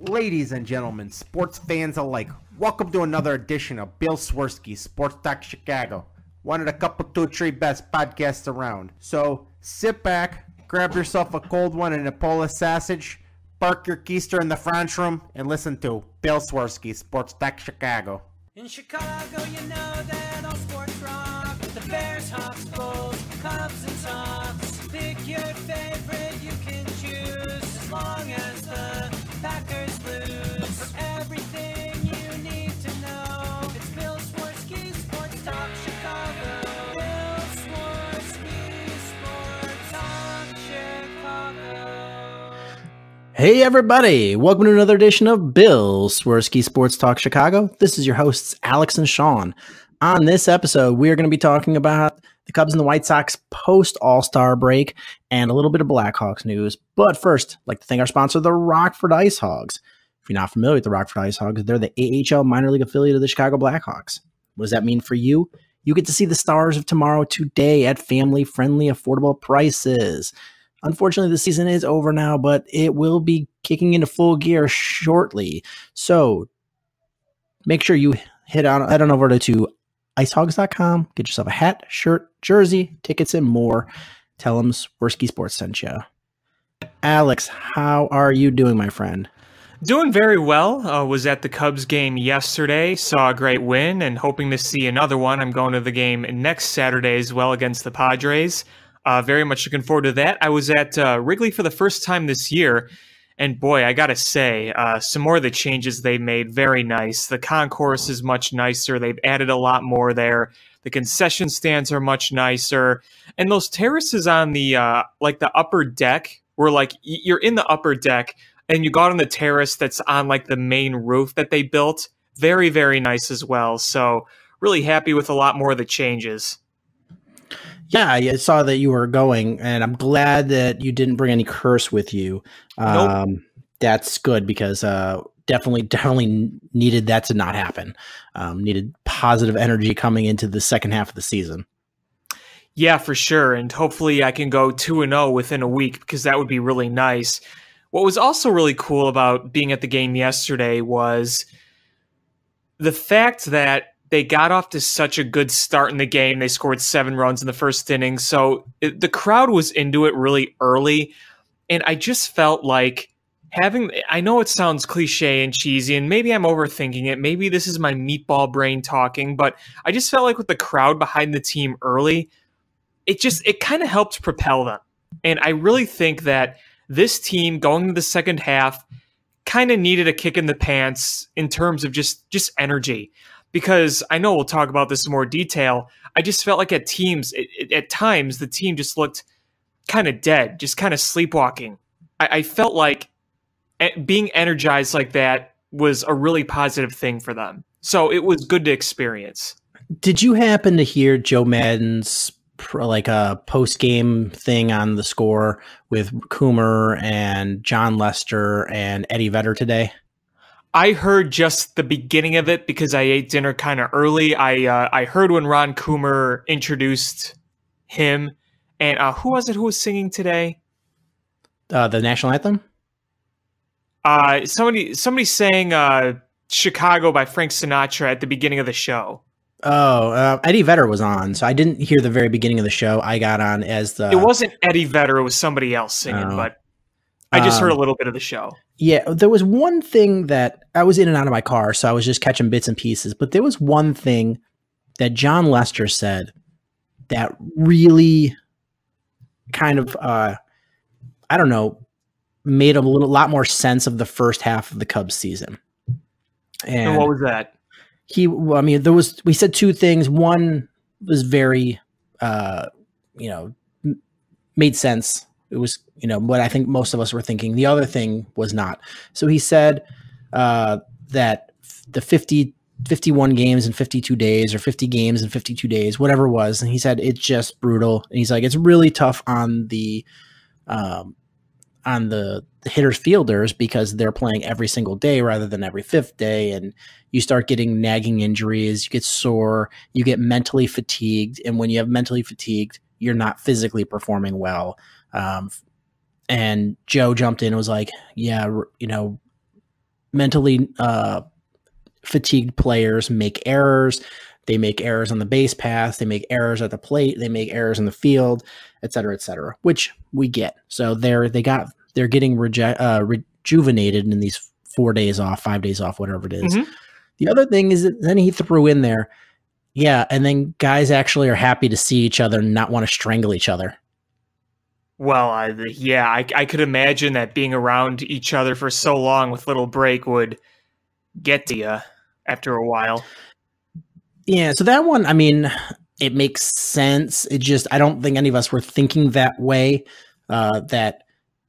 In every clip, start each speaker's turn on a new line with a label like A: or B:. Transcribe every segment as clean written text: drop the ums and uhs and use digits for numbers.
A: Ladies and gentlemen, sports fans alike, welcome to another edition of Bill Swerski, Sports Talk Chicago, one of the couple, two, three best podcasts around. So sit back, grab yourself a cold one and a Polish sausage, park your keister in the French room, and listen to Bill Swerski, Sports Talk Chicago.
B: In Chicago, you know that all sports rock. The Bears, Hawks, Bulls, Cubs, and Sox. Pick your favorite, you can choose, as long as the Packers lose. For everything you need to know, it's Bill Swerski, Sports Talk Chicago. Bill Swerski, Sports Talk Chicago.
C: Hey everybody, welcome to another edition of Bill Swerski Sports Talk Chicago. This is your hosts Alex and Sean. On this episode, we are going to be talking about the Cubs and the White Sox post All-Star break and a little bit of Blackhawks news. But first, I'd like to thank our sponsor, the Rockford Ice Hogs. If you're not familiar with the Rockford Ice Hogs, they're the AHL minor league affiliate of the Chicago Blackhawks. What does that mean for you? You get to see the stars of tomorrow today at family-friendly, affordable prices. Unfortunately, the season is over now, but it will be kicking into full gear shortly. So make sure you head on over to icehogs.com, get yourself a hat, shirt, jersey, tickets, and more. Tell them Swerski Sports sent you. Alex, how are you doing, my friend?
D: Doing very well. Was at the Cubs game yesterday, saw a great win, and hoping to see another one. I'm going to the game next Saturday as well against the Padres. Very much looking forward to that. I was at Wrigley for the first time this year, and boy, I gotta say, some more of the changes they made, very nice. The concourse is much nicer. They've added a lot more there. The concession stands are much nicer. And those terraces on the, like the upper deck, where like you're in the upper deck, and you go out on the terrace that's on like the main roof that they built. Very, very nice as well. So really happy with a lot more of the changes.
C: Yeah, I saw that you were going, and I'm glad that you didn't bring any curse with you.
D: Nope.
C: That's good because definitely needed that to not happen. Needed positive energy coming into the second half of the season.
D: Yeah, for sure. And hopefully I can go 2-0 within a week because that would be really nice. What was also really cool about being at the game yesterday was the fact that they got off to such a good start in the game. They scored 7 runs in the first inning. So the crowd was into it really early. And I just felt like I know it sounds cliche and cheesy, and maybe I'm overthinking it. Maybe this is my meatball brain talking, but I just felt like with the crowd behind the team early, it kind of helped propel them. And I really think that this team going into the second half kind of needed a kick in the pants in terms of just energy. Because I know we'll talk about this in more detail. I just felt like at times, the team just looked kind of dead, just kind of sleepwalking. I felt like being energized like that was a really positive thing for them. So it was good to experience.
C: Did you happen to hear Joe Madden's post-game thing on the score with Coomer and John Lester and Eddie Vedder today?
D: I heard just the beginning of it because I ate dinner kind of early. I heard when Ron Coomer introduced him, and who was it who was singing today?
C: The national anthem?
D: Somebody sang "Chicago" by Frank Sinatra at the beginning of the show.
C: Oh, Eddie Vedder was on, so I didn't hear the very beginning of the show. I got on as the.
D: It wasn't Eddie Vedder; it was somebody else singing, but I just heard a little bit of the show.
C: Yeah, there was one thing that I was in and out of my car, so I was just catching bits and pieces. But there was one thing that John Lester said that really kind of, I don't know, made a lot more sense of the first half of the Cubs season.
D: And what was that?
C: We said two things. One was very, made sense. It was, what I think most of us were thinking. The other thing was not. So he said that the 51 games in 52 days or 50 games in 52 days, whatever it was. And he said, it's just brutal. And he's like, it's really tough on the hitters fielders because they're playing every single day rather than every fifth day. And you start getting nagging injuries, you get sore, you get mentally fatigued. And when you have mentally fatigued, you're not physically performing well. And Joe jumped in and was like, yeah, mentally fatigued players make errors. They make errors on the base paths. They make errors at the plate. They make errors in the field, et cetera, which we get. So they're getting rejuvenated in these 4 days off, 5 days off, whatever it is.
D: Mm-hmm.
C: The other thing is that then he threw in there, yeah, and then guys actually are happy to see each other and not want to strangle each other.
D: Well, I could imagine that being around each other for so long with little break would get to you after a while.
C: Yeah, so that one, I mean, it makes sense. It just, I don't think any of us were thinking that way, that,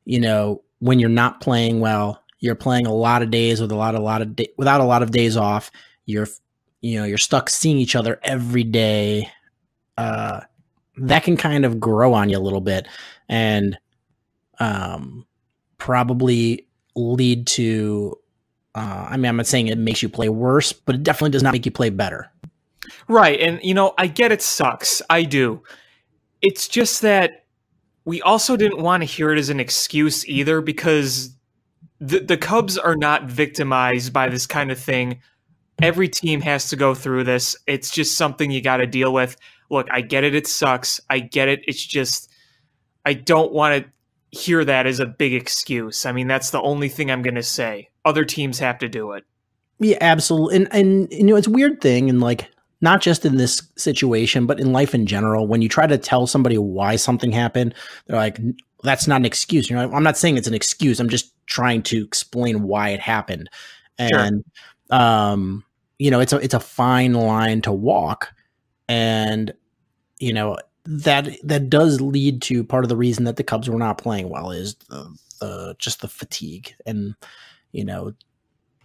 C: when you're not playing well, you're playing a lot of days with without a lot of days off. You're stuck seeing each other every day. That can kind of grow on you a little bit and probably lead to, I'm not saying it makes you play worse, but it definitely does not make you play better.
D: Right. And, I get it sucks. I do. It's just that we also didn't want to hear it as an excuse either, because the Cubs are not victimized by this kind of thing. Every team has to go through this. It's just something you got to deal with. Look, I get it. It sucks. I get it. It's just, I don't want to hear that as a big excuse. I mean, that's the only thing I'm going to say. Other teams have to do it.
C: Yeah, absolutely. And it's a weird thing. And not just in this situation, but in life in general, when you try to tell somebody why something happened, they're like, that's not an excuse. I'm not saying it's an excuse. I'm just trying to explain why it happened. And, sure. It's a fine line to walk. And, that does lead to part of the reason that the Cubs were not playing well is just the fatigue and,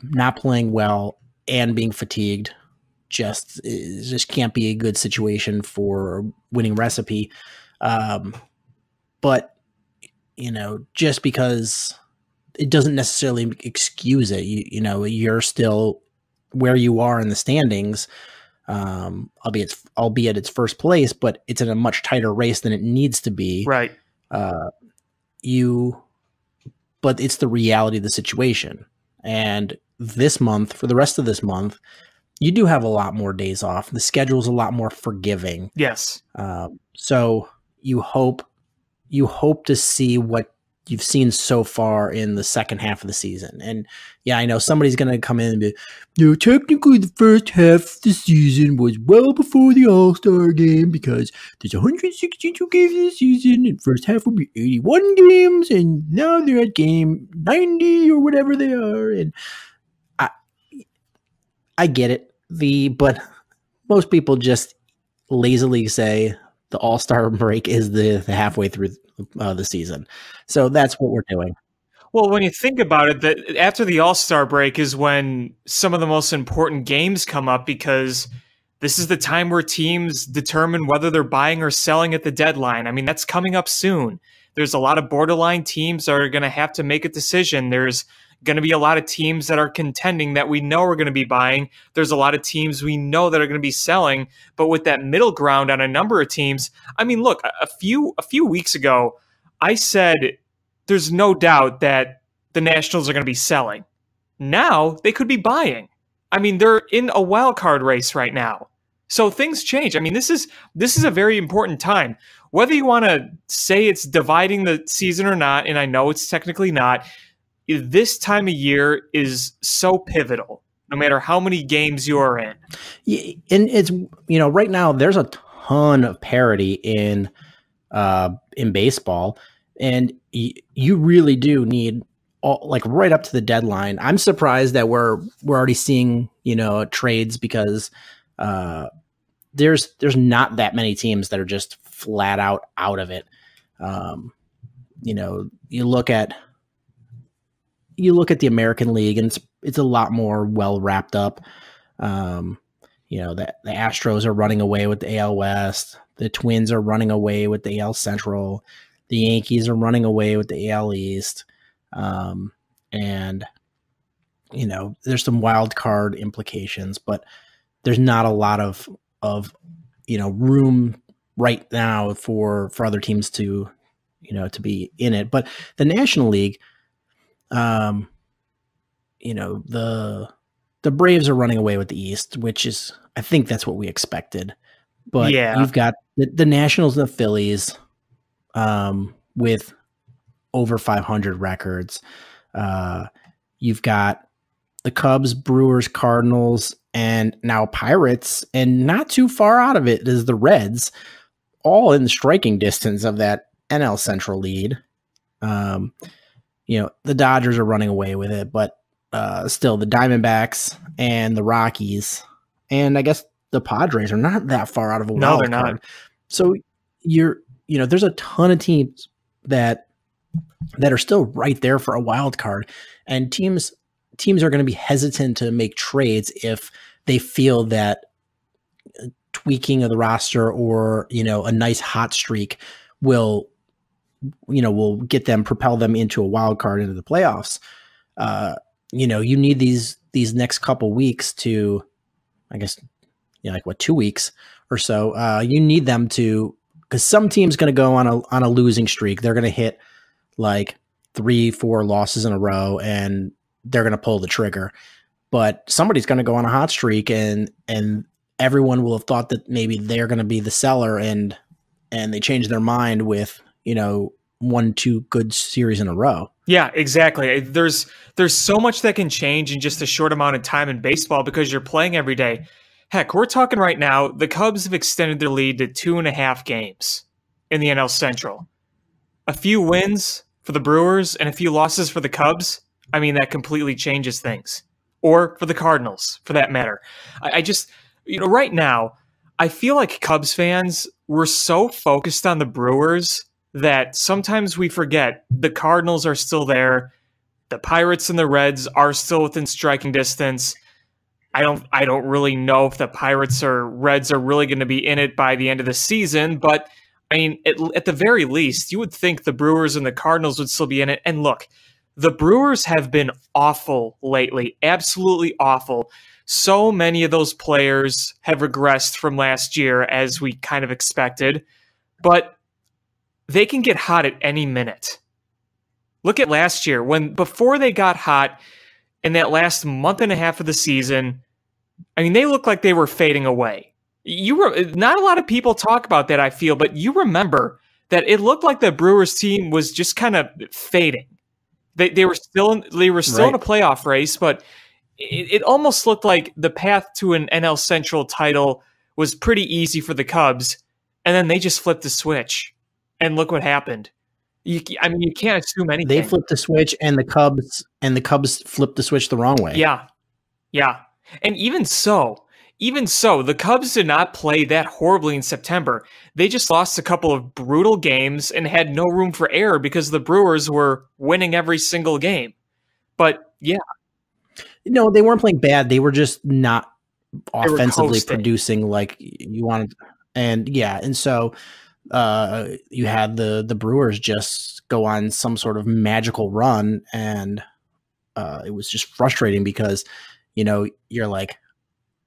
C: not playing well and being fatigued just can't be a good situation for a winning recipe. But, just because it doesn't necessarily excuse it, you're still where you are in the standings, albeit it's first place, but it's in a much tighter race than it needs to be.
D: Right.
C: But it's the reality of the situation. And this month, for the rest of this month, you do have a lot more days off. The schedule's a lot more forgiving.
D: Yes.
C: So you hope to see what you've seen so far in the second half of the season. And yeah, I know somebody's going to come in and be, technically the first half of the season was well before the All-Star game because there's 162 games in the season and first half will be 81 games and now they're at game 90 or whatever they are. And I get it. But most people just lazily say the All-Star break is the halfway through the season. So that's what we're doing.
D: Well, when you think about it, that after the All-Star break is when some of the most important games come up, because this is the time where teams determine whether they're buying or selling at the deadline. I mean, that's coming up soon. There's a lot of borderline teams that are going to have to make a decision. There's going to be a lot of teams that are contending that we know are going to be buying. There's a lot of teams we know that are going to be selling. But with that middle ground on a number of teams, I mean, look, a few weeks ago, I said there's no doubt that the Nationals are going to be selling. Now they could be buying. I mean, they're in a wild card race right now. So things change. I mean, this is a very important time. Whether you want to say it's dividing the season or not, and I know it's technically not, this time of year is so pivotal, no matter how many games you are in.
C: Yeah, and it's, right now there's a ton of parity in baseball, and you really do need right up to the deadline. I'm surprised that we're already seeing, trades because there's not that many teams that are just flat out of it. You look at the American League, and it's a lot more well wrapped up. The Astros are running away with the AL West. The Twins are running away with the AL Central. The Yankees are running away with the AL East. And there's some wild card implications, but there's not a lot of room right now for other teams to to be in it. But the National League, the Braves are running away with the East, which is, I think that's what we expected. But
D: Yeah.
C: you've got the Nationals and the Phillies with over 500 records. You've got the Cubs, Brewers, Cardinals, and now Pirates, and not too far out of it is the Reds, all in striking distance of that NL Central lead. The Dodgers are running away with it, but still the Diamondbacks and the Rockies, and I guess the Padres are not that far out of a wild card.
D: Not.
C: So there's a ton of teams that are still right there for a wild card, and teams are going to be hesitant to make trades if they feel that tweaking of the roster or a nice hot streak will propel them into a wild card into the playoffs. You need these next couple weeks to, I guess, 2 weeks or so. You need them to, because some team's going to go on a losing streak. They're going to hit like 3-4 losses in a row and they're going to pull the trigger. But somebody's going to go on a hot streak and everyone will have thought that maybe they're going to be the seller and they change their mind with 1-2 good series in a row.
D: Yeah, exactly. There's so much that can change in just a short amount of time in baseball because you're playing every day. Heck, we're talking right now, the Cubs have extended their lead to 2.5 games in the NL Central. A few wins for the Brewers and a few losses for the Cubs, I mean, that completely changes things. Or for the Cardinals, for that matter. I just, right now, I feel like Cubs fans, we're so focused on the Brewers that sometimes we forget the Cardinals are still there. The Pirates and the Reds are still within striking distance. I don't really know if the Pirates or Reds are really going to be in it by the end of the season, but I mean, at the very least, you would think the Brewers and the Cardinals would still be in it. And look, the Brewers have been awful lately, absolutely awful. So many of those players have regressed from last year, as we kind of expected, but they can get hot at any minute. Look at last year, before they got hot in that last month and a half of the season, I mean, they looked like they were fading away. Not a lot of people talk about that, I feel, but you remember that it looked like the Brewers team was just kind of fading. They were still in a playoff race, but it almost looked like the path to an NL Central title was pretty easy for the Cubs, and then they just flipped the switch, and look what happened. You can't assume anything.
C: They flipped the switch, and the Cubs flipped the switch the wrong way.
D: Yeah. And even so, the Cubs did not play that horribly in September. They just lost a couple of brutal games and had no room for error because the Brewers were winning every single game. But yeah.
C: No, they weren't playing bad. They were just not offensively producing like you wanted. And so you had the Brewers just go on some sort of magical run, and it was just frustrating because you're like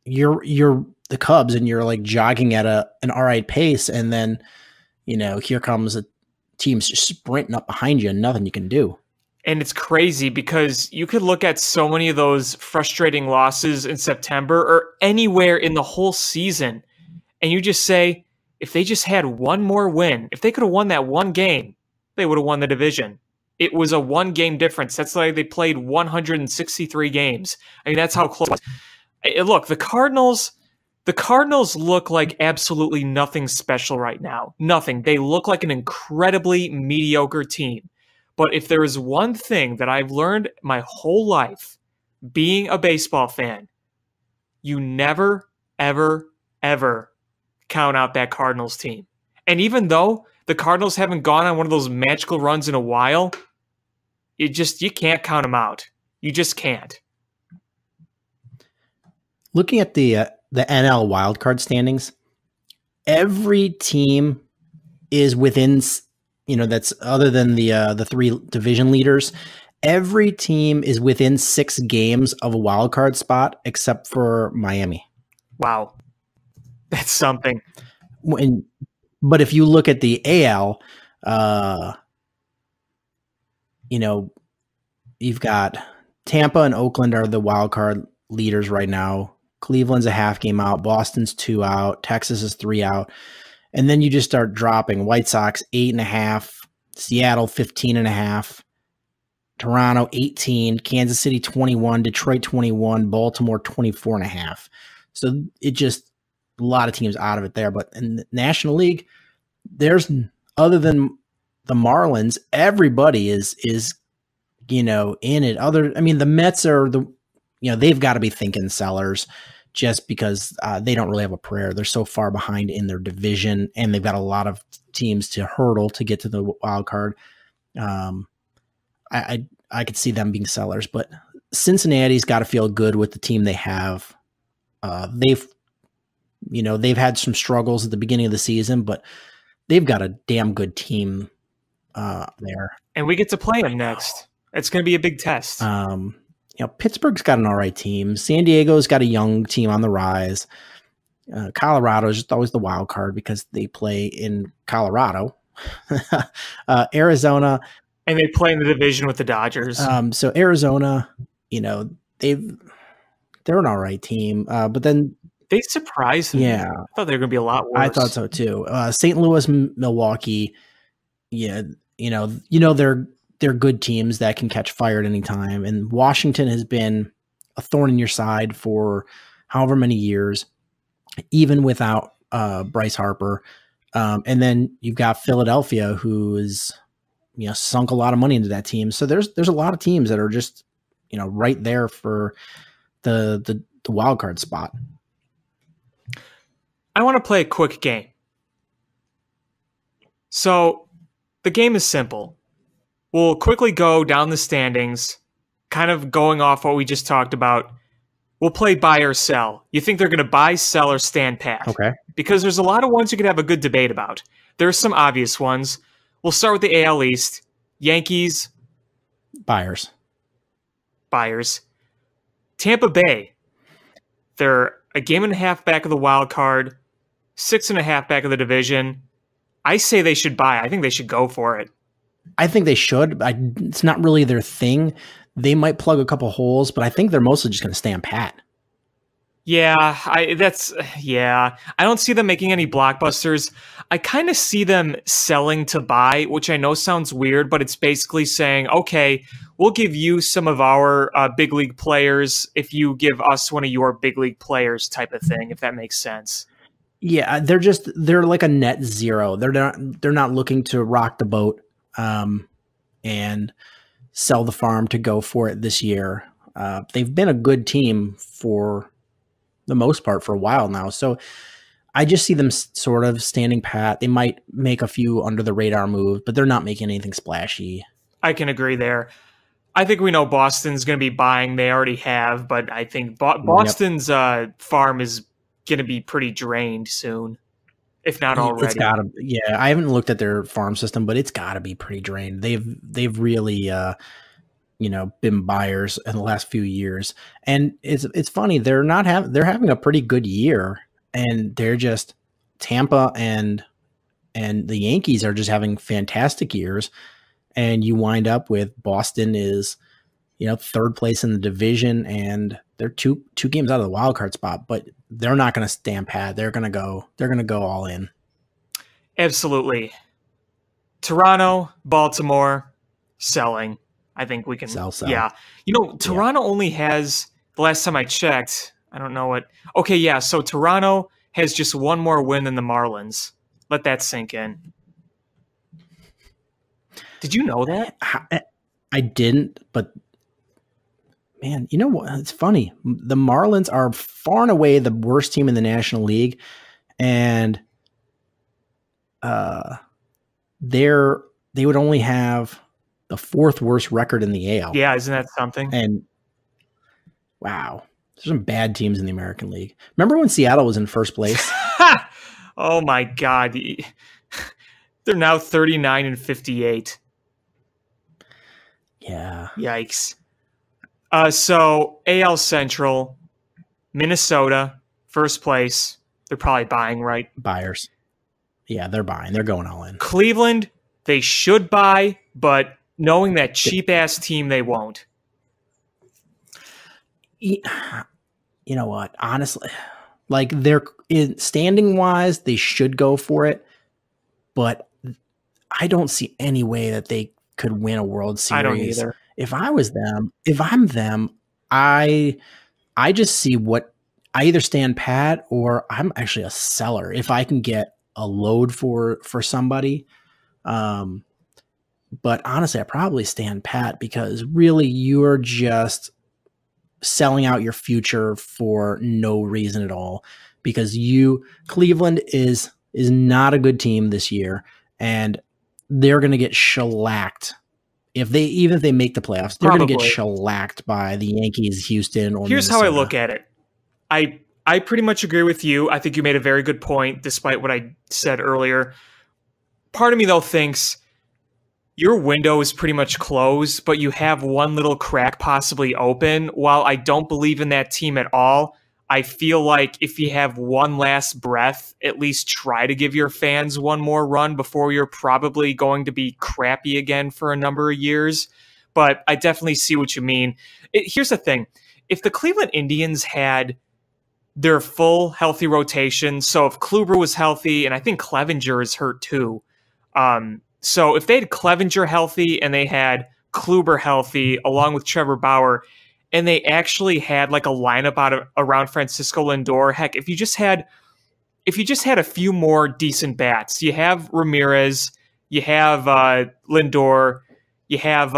C: you're the Cubs and you're like jogging at an all right pace, and then here comes a team sprinting up behind you and nothing you can do.
D: And it's crazy because you could look at so many of those frustrating losses in September or anywhere in the whole season, and you just say, if they just had one more win, if they could have won that one game, they would have won the division. It was a 1-game difference. That's why they played 163 games. I mean, that's how close it was. Look, the Cardinals look like absolutely nothing special right now. Nothing. They look like an incredibly mediocre team. But if there is one thing that I've learned my whole life being a baseball fan, you never, ever, ever count out that Cardinals team. And even though the Cardinals haven't gone on one of those magical runs in a while, you can't count them out. You just can't.
C: Looking at the NL wildcard standings, every team is within, that's other than the 3 division leaders. Every team is within 6 games of a wildcard spot except for Miami.
D: Wow. That's something.
C: But if you look at the AL, you've got Tampa and Oakland are the wild card leaders right now. Cleveland's a half game out. Boston's 2 out. Texas is 3 out. And then you just start dropping. White Sox 8.5. Seattle 15.5. Toronto 18. Kansas City 21. Detroit 21. Baltimore 24.5. So it just a lot of teams out of it there. But in the National League, there's other than the Marlins, everybody is in it. The Mets are they've got to be thinking sellers just because they don't really have a prayer. They're so far behind in their division, and they've got a lot of teams to hurdle to get to the wild card. I could see them being sellers, but Cincinnati's got to feel good with the team they have. They've had some struggles at the beginning of the season, but they've got a damn good team there.
D: And we get to play them next. It's going to be a big test.
C: Pittsburgh's got an all right team. San Diego's got a young team on the rise. Colorado is just always the wild card because they play in Colorado. Arizona.
D: And they play in the division with the Dodgers.
C: So Arizona, they're an all right team. But then
D: they surprised me.
C: Yeah.
D: I thought they were going to be a lot worse.
C: I thought so too. St. Louis, Milwaukee, they're good teams that can catch fire at any time. And Washington has been a thorn in your side for however many years, even without Bryce Harper. And then you've got Philadelphia, who is sunk a lot of money into that team. So there's a lot of teams that are just right there for the wild card spot.
D: I want to play a quick game. So the game is simple. We'll quickly go down the standings, kind of going off what we just talked about. We'll play buy or sell. You think they're going to buy, sell, or stand pat?
C: Okay.
D: Because there's a lot of ones you could have a good debate about. There's some obvious ones. We'll start with the AL East. Yankees.
C: Buyers.
D: Tampa Bay. They're a game and a half back of the wild card, 6.5 back of the division. I say they should buy. I think they should go for it.
C: I think they should. It's not really their thing. They might plug a couple holes, but I think they're mostly just going to stay on pat.
D: Yeah, I don't see them making any blockbusters. I kind of see them selling to buy, which I know sounds weird, but it's basically saying, okay, we'll give you some of our big league players if you give us one of your big league players type of thing, if that makes sense. Yeah,
C: they're like a net zero. They're not looking to rock the boat and sell the farm to go for it this year. They've been a good team for the most part for a while now. So I just see them sort of standing pat. They might make a few under the radar moves, but they're not making anything splashy.
D: I can agree there. I think we know Boston's going to be buying. They already have, but I think Boston's farm is going to be pretty drained soon. If not already.
C: It's gotta, yeah. I haven't looked at their farm system, but it's got to be pretty drained. They've really, been buyers in the last few years, and it's funny. They're having a pretty good year, and they're just Tampa and the Yankees are just having fantastic years, and you wind up with Boston is, third place in the division, and they're two games out of the wild card spot, but they're not going to stand pat. They're going to go all in.
D: Absolutely. Toronto, Baltimore, selling. I think we can
C: sell.
D: Yeah. Toronto only has, the last time I checked, I don't know what. Okay, yeah, so Toronto has just one more win than the Marlins. Let that sink in. Did you know that?
C: I didn't, but man, you know what? It's funny. The Marlins are far and away the worst team in the National League, and they would only have the fourth worst record in the AL.
D: Yeah, isn't that something?
C: And wow, there's some bad teams in the American League. Remember when Seattle was in first place?
D: Oh my God, they're now 39-58.
C: Yeah.
D: Yikes. So AL Central, Minnesota, first place. They're probably buying, right?
C: Buyers. Yeah, they're buying. They're going all in.
D: Cleveland, they should buy, but knowing that cheap-ass team, they won't.
C: you know what? Honestly, like they're standing wise, they should go for it, but I don't see any way that they could win a World Series.
D: I don't either.
C: If I'm them, I just see what I either stand pat or I'm actually a seller if I can get a load for somebody. But honestly, I probably stand pat because really you're just selling out your future for no reason at all, because Cleveland is not a good team this year, and they're going to get shellacked if they make the playoffs. They're going to get shellacked by the Yankees, Houston, or
D: Here's
C: Minnesota.
D: how I look at it. I pretty much agree with you. I think you made a very good point, despite what I said earlier. Part of me, though, thinks your window is pretty much closed, but you have one little crack possibly open. While I don't believe in that team at all, I feel like if you have one last breath, at least try to give your fans one more run before you're probably going to be crappy again for a number of years. But I definitely see what you mean. Here's the thing. If the Cleveland Indians had their full healthy rotation, so if Kluber was healthy, and I think Clevenger is hurt too, so if they had Clevenger healthy and they had Kluber healthy along with Trevor Bauer, and they actually had like a lineup around Francisco Lindor, heck, if you just had a few more decent bats, you have Ramirez, you have Lindor, you have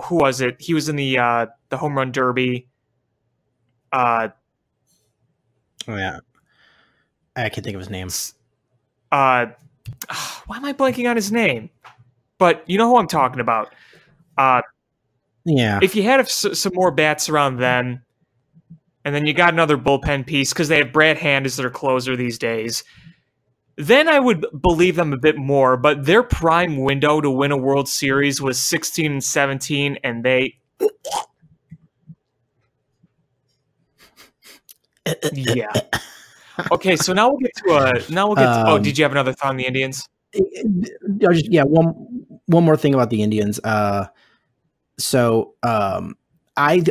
D: who was it? He was in the home run derby.
C: Oh yeah, I can't think of his name.
D: Why am I blanking on his name? But you know who I'm talking about.
C: Yeah.
D: If you had some more bats around them, and then you got another bullpen piece because they have Brad Hand as their closer these days, then I would believe them a bit more. But their prime window to win a World Series was 16 and 17, and they... Yeah. Okay, so now we'll get to... oh, did you have another thought on the Indians?
C: One more thing about the Indians. The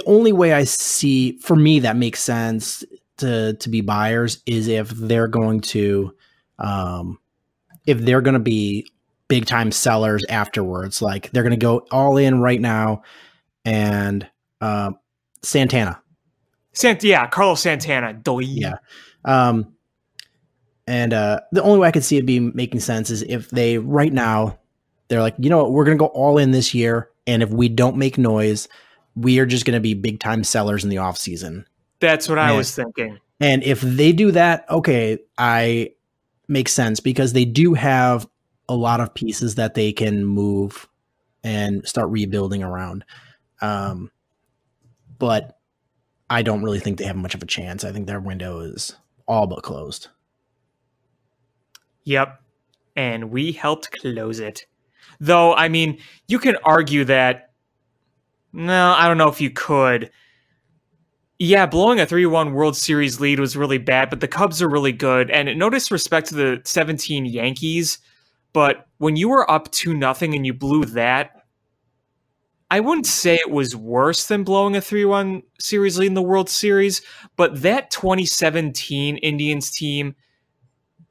C: only way I see, for me, that makes sense to be buyers is if they're going to be big time sellers afterwards. Like they're going to go all in right now, and Santana.
D: Carlos Santana.
C: Yeah. And the only way I could see it be making sense is if they right now they're like, you know what, we're going to go all in this year, and if we don't make noise, we are just going to be big time sellers in the off season.
D: That's what I was thinking.
C: And if they do that, okay, I makes sense because they do have a lot of pieces that they can move and start rebuilding around. But I don't really think they have much of a chance. I think their window is all but closed.
D: Yep. And we helped close it. Though, I mean, you can argue that... No, I don't know if you could. Yeah, blowing a 3-1 World Series lead was really bad, but the Cubs are really good. And no disrespect to the 17 Yankees, but when you were up 2-0 and you blew that, I wouldn't say it was worse than blowing a 3-1 series lead in the World Series, but that 2017 Indians team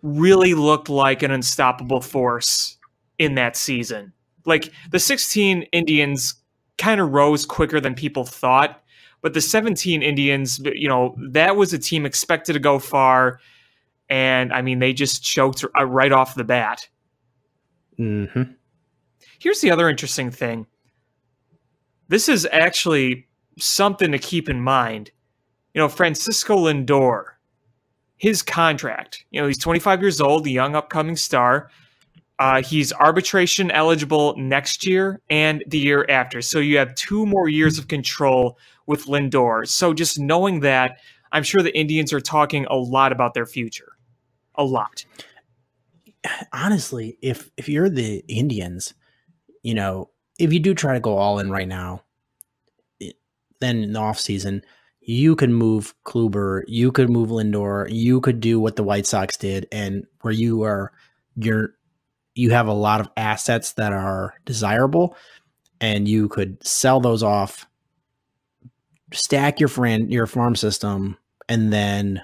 D: really looked like an unstoppable force in that season. Like, the 16 Indians kind of rose quicker than people thought, but the 17 Indians, you know, that was a team expected to go far, and, I mean, they just choked right off the bat.
C: Mm-hmm.
D: Here's the other interesting thing. This is actually something to keep in mind. You know, Francisco Lindor, his contract, you know, he's 25 years old, a young upcoming star. He's arbitration eligible next year and the year after. So you have 2 more years of control with Lindor. So just knowing that, I'm sure the Indians are talking a lot about their future. A lot.
C: Honestly, if you're the Indians, you know, if you do try to go all in right now, then in the offseason, you could move Kluber, you could move Lindor, you could do what the White Sox did, and where you have a lot of assets that are desirable, and you could sell those off stack your farm system and then,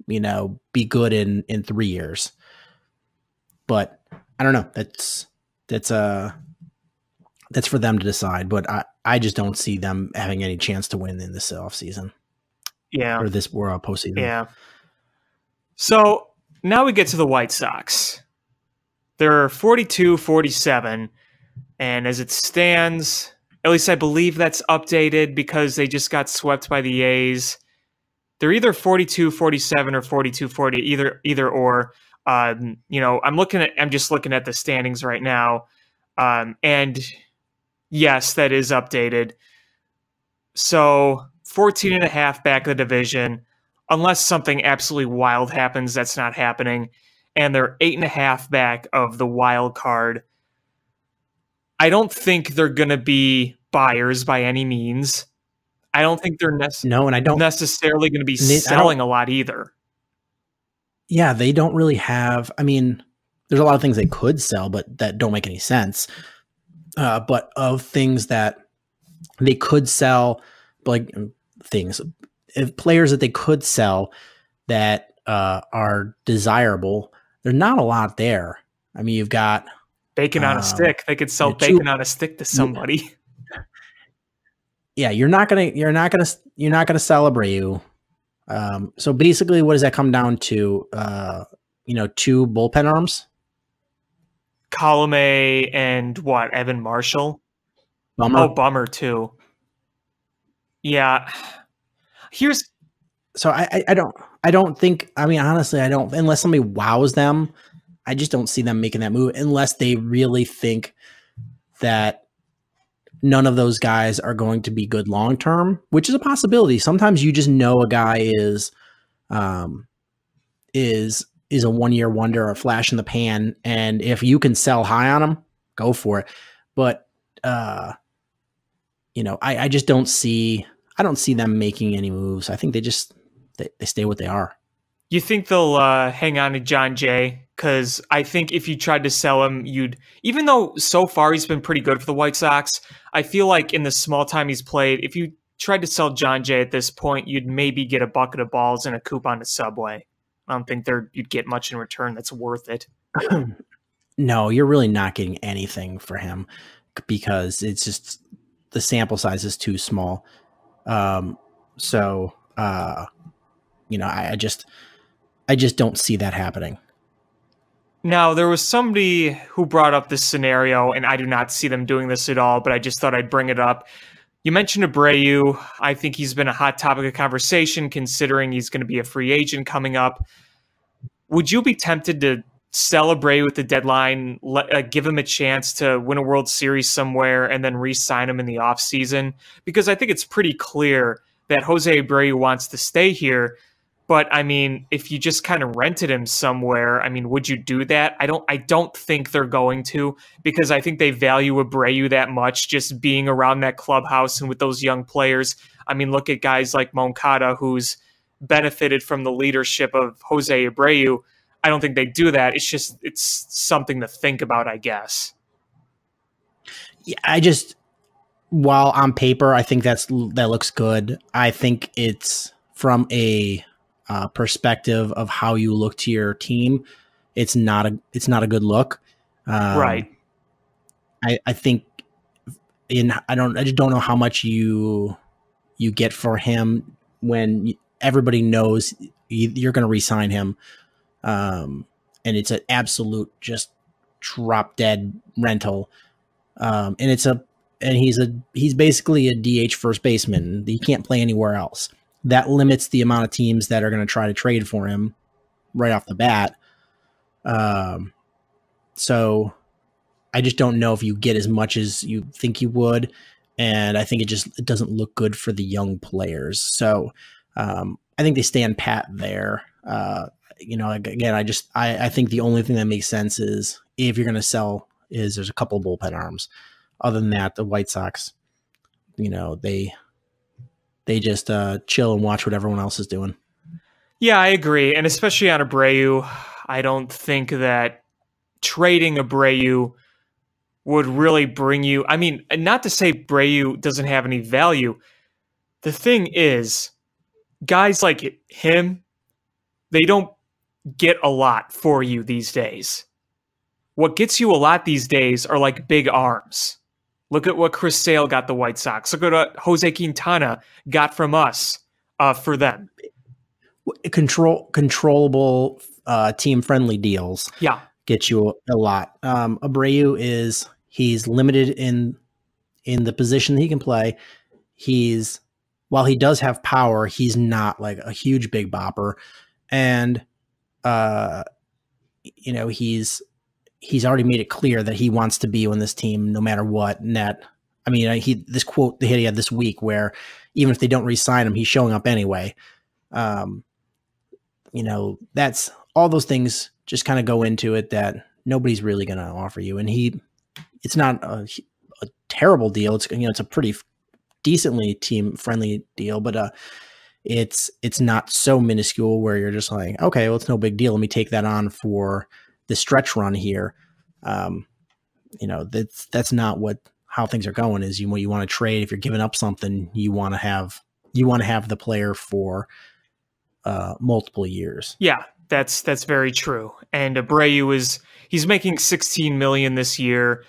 C: be good in 3 years. But I don't know. That's for them to decide. But I just don't see them having any chance to win in this offseason.
D: Yeah.
C: Or this postseason.
D: Yeah. So now we get to the White Sox. They're 42-47. And as it stands, at least I believe that's updated because they just got swept by the A's. They're either 42-47 or 42-40, either or. I'm just looking at the standings right now. And yes, that is updated. So 14.5 back of the division, unless something absolutely wild happens, that's not happening. And they're 8.5 back of the wild card. I don't think they're going to be buyers by any means. I don't think they're necessarily going to be selling a lot either.
C: Yeah, they don't really have. I mean, there's a lot of things they could sell, but that don't make any sense. But of things that they could sell, players that they could sell that are desirable, there's not a lot there. I mean, you've got
D: bacon on a stick. They could sell bacon on a stick to somebody.
C: Yeah, you're not gonna sell Abreu. So basically, what does that come down to? 2 bullpen arms,
D: Colome and Evan Marshall.
C: Bummer.
D: Oh, Bummer too. Yeah.
C: I don't think. I mean, honestly, I don't. Unless somebody wows them, I just don't see them making that move unless they really think that none of those guys are going to be good long term, which is a possibility. Sometimes you just know a guy is a 1-year wonder, a flash in the pan, and if you can sell high on them, go for it. But I just don't see. I don't see them making any moves. I think they stay what they are.
D: You think they'll hang on to John Jay? Because I think if you tried to sell him, even though so far he's been pretty good for the White Sox, I feel like in the small time he's played, if you tried to sell John Jay at this point, you'd maybe get a bucket of balls and a coupon to Subway. I don't think you'd get much in return that's worth it.
C: No, you're really not getting anything for him because it's just the sample size is too small. I just don't see that happening.
D: Now, there was somebody who brought up this scenario, and I do not see them doing this at all, but I just thought I'd bring it up. You mentioned Abreu. I think he's been a hot topic of conversation considering he's going to be a free agent coming up. Would you be tempted to sell Abreu at the deadline, give him a chance to win a World Series somewhere, and then re-sign him in the offseason? Because I think it's pretty clear that Jose Abreu wants to stay here. But I mean, if you just kind of rented him somewhere, I mean, would you do that? I don't think they're going to, because I think they value Abreu that much, just being around that clubhouse and with those young players. I mean, look at guys like Moncada, who's benefited from the leadership of Jose Abreu. I don't think they do that. It's something to think about, I guess.
C: Yeah, while on paper, I think that looks good. I think it's from a perspective of how you look to your team, it's not a good look.
D: Right.
C: I think I just don't know how much you get for him when everybody knows you're going to re-sign him. And it's an absolute just drop dead rental. And he's basically a DH first baseman. He can't play anywhere else. That limits the amount of teams that are going to try to trade for him right off the bat. So I just don't know if you get as much as you think you would. And I think it doesn't look good for the young players. So I think they stand pat there. Again, I think the only thing that makes sense is if you're going to sell is there's a couple of bullpen arms. Other than that, the White Sox, they just chill and watch what everyone else is doing.
D: Yeah, I agree. And especially on Abreu, I don't think that trading Abreu would really bring you. I mean, not to say Abreu doesn't have any value. the thing is, guys like him, they don't get a lot for you these days. What gets you a lot these days are like big arms. Look at what Chris Sale got the White Sox. Look at what Jose Quintana got from us for them.
C: Controllable, team-friendly deals.
D: Yeah.
C: Get you a lot. Abreu he's limited in the position that he can play. While he does have power, he's not like a huge big bopper. And, he's already made it clear that he wants to be on this team no matter what. And that, I mean, this quote that he had this week where even if they don't re-sign him, he's showing up anyway. That's all those things just kind of go into it that nobody's really going to offer you. And it's not a terrible deal. It's a pretty decently team friendly deal, but it's not so minuscule where you're just like, okay, well, it's no big deal. Let me take that on for the stretch run here. That's not how things are going. Is you want to trade. If you're giving up something, you want to have the player for multiple years.
D: Yeah, that's very true. And Abreu he's making $16 million this year.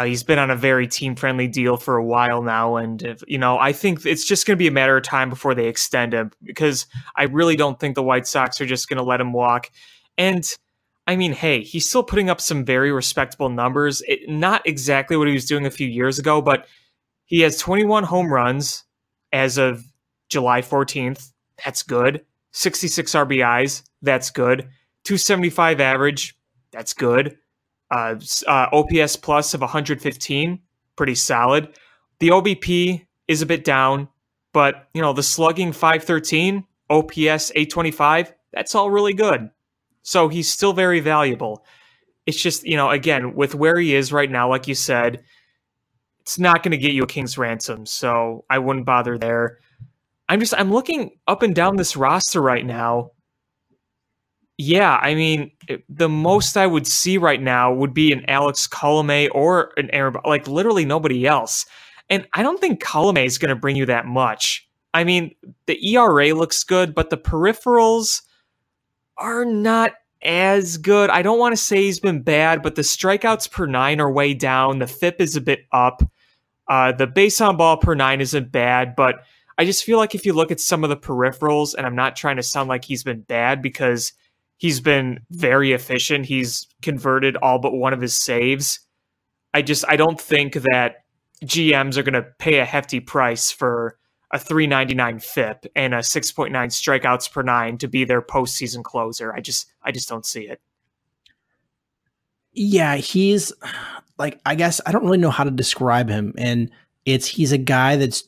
D: He's been on a very team-friendly deal for a while now, and I think it's just going to be a matter of time before they extend him, because I really don't think the White Sox are just going to let him walk. And I mean, hey, he's still putting up some very respectable numbers. Not exactly what he was doing a few years ago, but he has 21 home runs as of July 14th. That's good. 66 RBIs. That's good. 275 average. That's good. OPS plus of 115. Pretty solid. The OBP is a bit down, but, the slugging 513, OPS 825, that's all really good. So he's still very valuable. It's just, again, with where he is right now, like you said, it's not going to get you a king's ransom. So I wouldn't bother there. I'm looking up and down this roster right now. Yeah, I mean, the most I would see right now would be an Alex Colomé or an Aaron, like literally nobody else. And I don't think Colomé is going to bring you that much. I mean, the ERA looks good, but the peripherals are not as good. I don't want to say he's been bad, but the strikeouts per 9 are way down. The FIP is a bit up. The base on ball per 9 isn't bad, but I just feel like if you look at some of the peripherals, and I'm not trying to sound like he's been bad because he's been very efficient. He's converted all but one of his saves. I don't think that GMs are going to pay a hefty price for a 399 FIP and a 6.9 strikeouts per 9 to be their postseason closer. I just don't see it.
C: Yeah, he's like, I guess I don't really know how to describe him. And he's a guy that's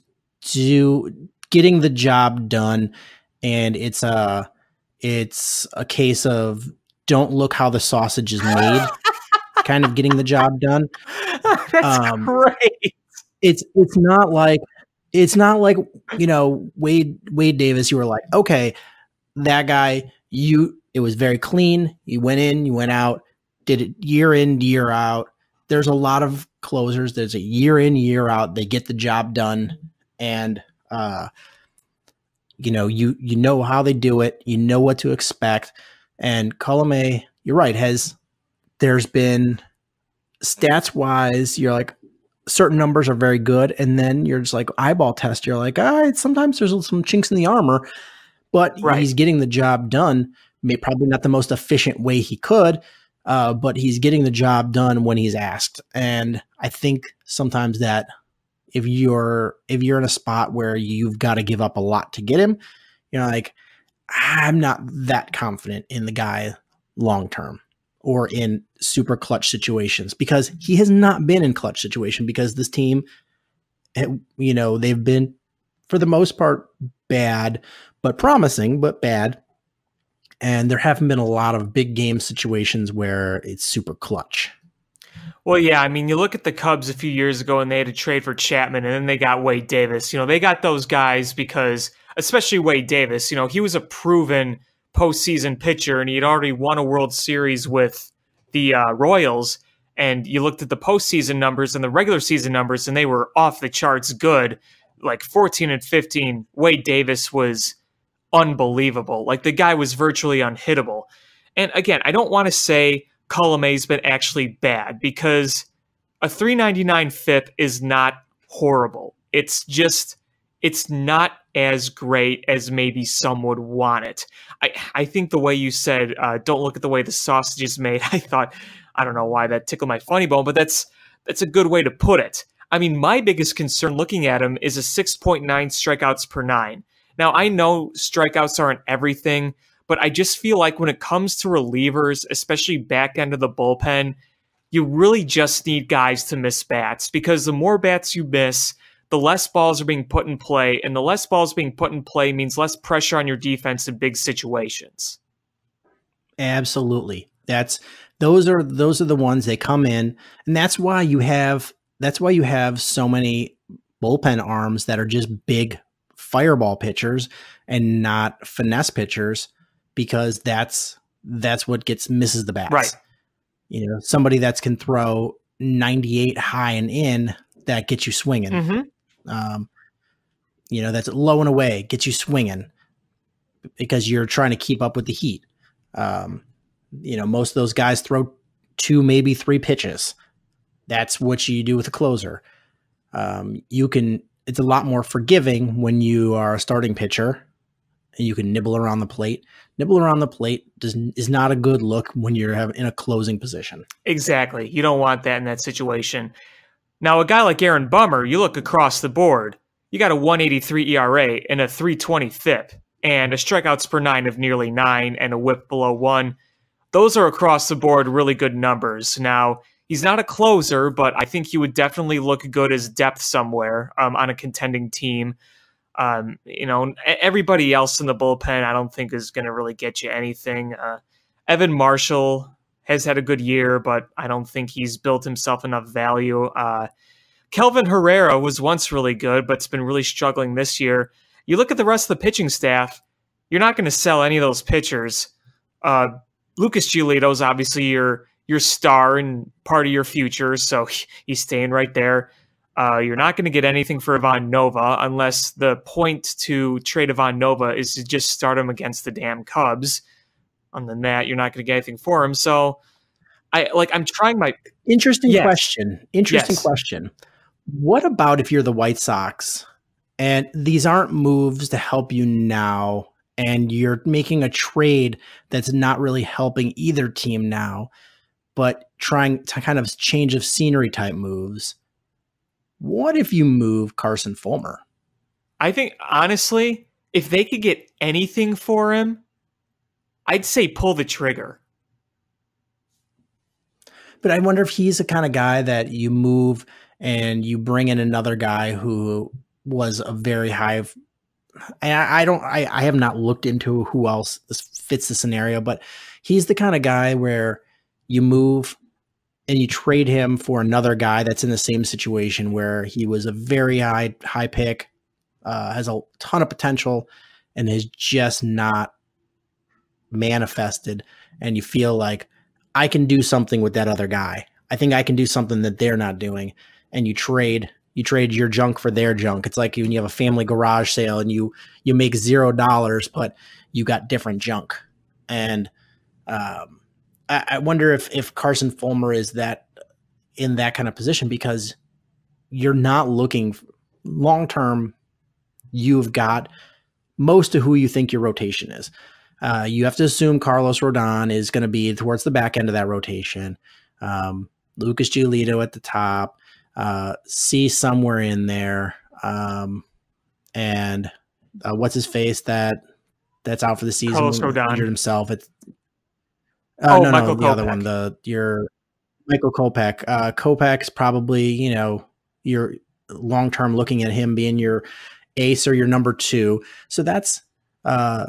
C: getting the job done. And it's a case of don't look how the sausage is made, kind of getting the job done.
D: That's great.
C: It's not like Wade Davis. You were like, okay, that guy. It was very clean. You went in, you went out, did it year in, year out. There's a lot of closers. There's a year in, year out. They get the job done, and you know how they do it. You know what to expect. And Colomé, you're right. There's been stats wise, you're like, certain numbers are very good, and then you're just like eyeball test. You're like, sometimes there's some chinks in the armor, but he's getting the job done. Probably not the most efficient way he could, but he's getting the job done when he's asked. And I think sometimes that if you're in a spot where you've got to give up a lot to get him, you're like, I'm not that confident in the guy long term or in super clutch situations, because he has not been in clutch situation, because this team, they've been for the most part bad, but promising, but bad. And there haven't been a lot of big game situations where it's super clutch.
D: Well, yeah, I mean, you look at the Cubs a few years ago and they had to trade for Chapman, and then they got Wade Davis. They got those guys because, especially Wade Davis, he was a proven postseason pitcher, and he had already won a World Series with the Royals. And you looked at the postseason numbers and the regular season numbers, and they were off the charts good. like 14 and 15, Wade Davis was unbelievable. Like the guy was virtually unhittable. And again, I don't want to say Colomé's been actually bad because a 399 FIP is not horrible. It's just, it's not as great as maybe some would want it. I think the way you said, don't look at the way the sausage is made, I thought, I don't know why that tickled my funny bone, but that's a good way to put it. I mean, my biggest concern looking at him is a 6.9 strikeouts per nine. Now, I know strikeouts aren't everything, but I just feel like when it comes to relievers, especially back end of the bullpen, you really just need guys to miss bats, because the more bats you miss, the less balls are being put in play, and the less balls being put in play means less pressure on your defense in big situations.
C: Absolutely. Those are the ones they come in, and that's why you have so many bullpen arms that are just big fireball pitchers and not finesse pitchers, because that's what misses the bats.
D: Right.
C: You know, somebody that can throw 98 high and in, that gets you swinging.
D: Mm-hmm.
C: You know, that's low and away, gets you swinging because you're trying to keep up with the heat. You know, most of those guys throw 2, maybe 3 pitches. That's what you do with a closer. It's a lot more forgiving when you are a starting pitcher and you can nibble around the plate. Nibble around the plate is not a good look when you're in a closing position.
D: Exactly. You don't want that in that situation. Now, a guy like Aaron Bummer, you look across the board, you got a 183 ERA and a 320 FIP and a strikeouts per nine of nearly 9 and a whip below 1. Those are across the board really good numbers. Now, he's not a closer, but I think he would definitely look good as depth somewhere on a contending team. You know, everybody else in the bullpen, I don't think is going to really get you anything. Evan Marshall has had a good year, but I don't think he's built himself enough value. Kelvin Herrera was once really good, but it's been really struggling this year. You look at the rest of the pitching staff, you're not going to sell any of those pitchers. Lucas Giolito is obviously your star and part of your future, so he's staying right there. You're not going to get anything for Ivan Nova unless the point to trade Ivan Nova is to just start him against the damn Cubs. Other than that, you're not going to get anything for him. So I'm trying my
C: interesting
D: Yes.
C: question.
D: Yes.
C: Question. What about if you're the White Sox and these aren't moves to help you now, and you're making a trade that's not really helping either team now, but trying to kind of change of scenery type moves? What if you move Carson Fulmer?
D: I think, honestly, if they could get anything for him, I'd say pull the trigger.
C: But I wonder if he's the kind of guy that you move and you bring in another guy who was a very high. I have not looked into who else fits the scenario, but he's the kind of guy where you move and you trade him for another guy that's in the same situation where he was a very high pick, has a ton of potential, and is just not manifested. And you feel like, I can do something with that other guy. I think I can do something that they're not doing. And you trade your junk for their junk. It's like when you have a family garage sale and you make $0, but you got different junk. And I wonder if Carson Fulmer is in that kind of position, because you're not looking long term. You've got most of who you think your rotation is. You have to assume Carlos Rodon is going to be towards the back end of that rotation. Lucas Giolito at the top, C somewhere in there. And what's his face that's out for the season?
D: Carlos Rodon
C: Injured himself. It's
D: Michael
C: the other
D: Kopech.
C: one, your Michael Kopech. Kopech's probably, your long-term looking at him being your ace or your number 2. So that's 4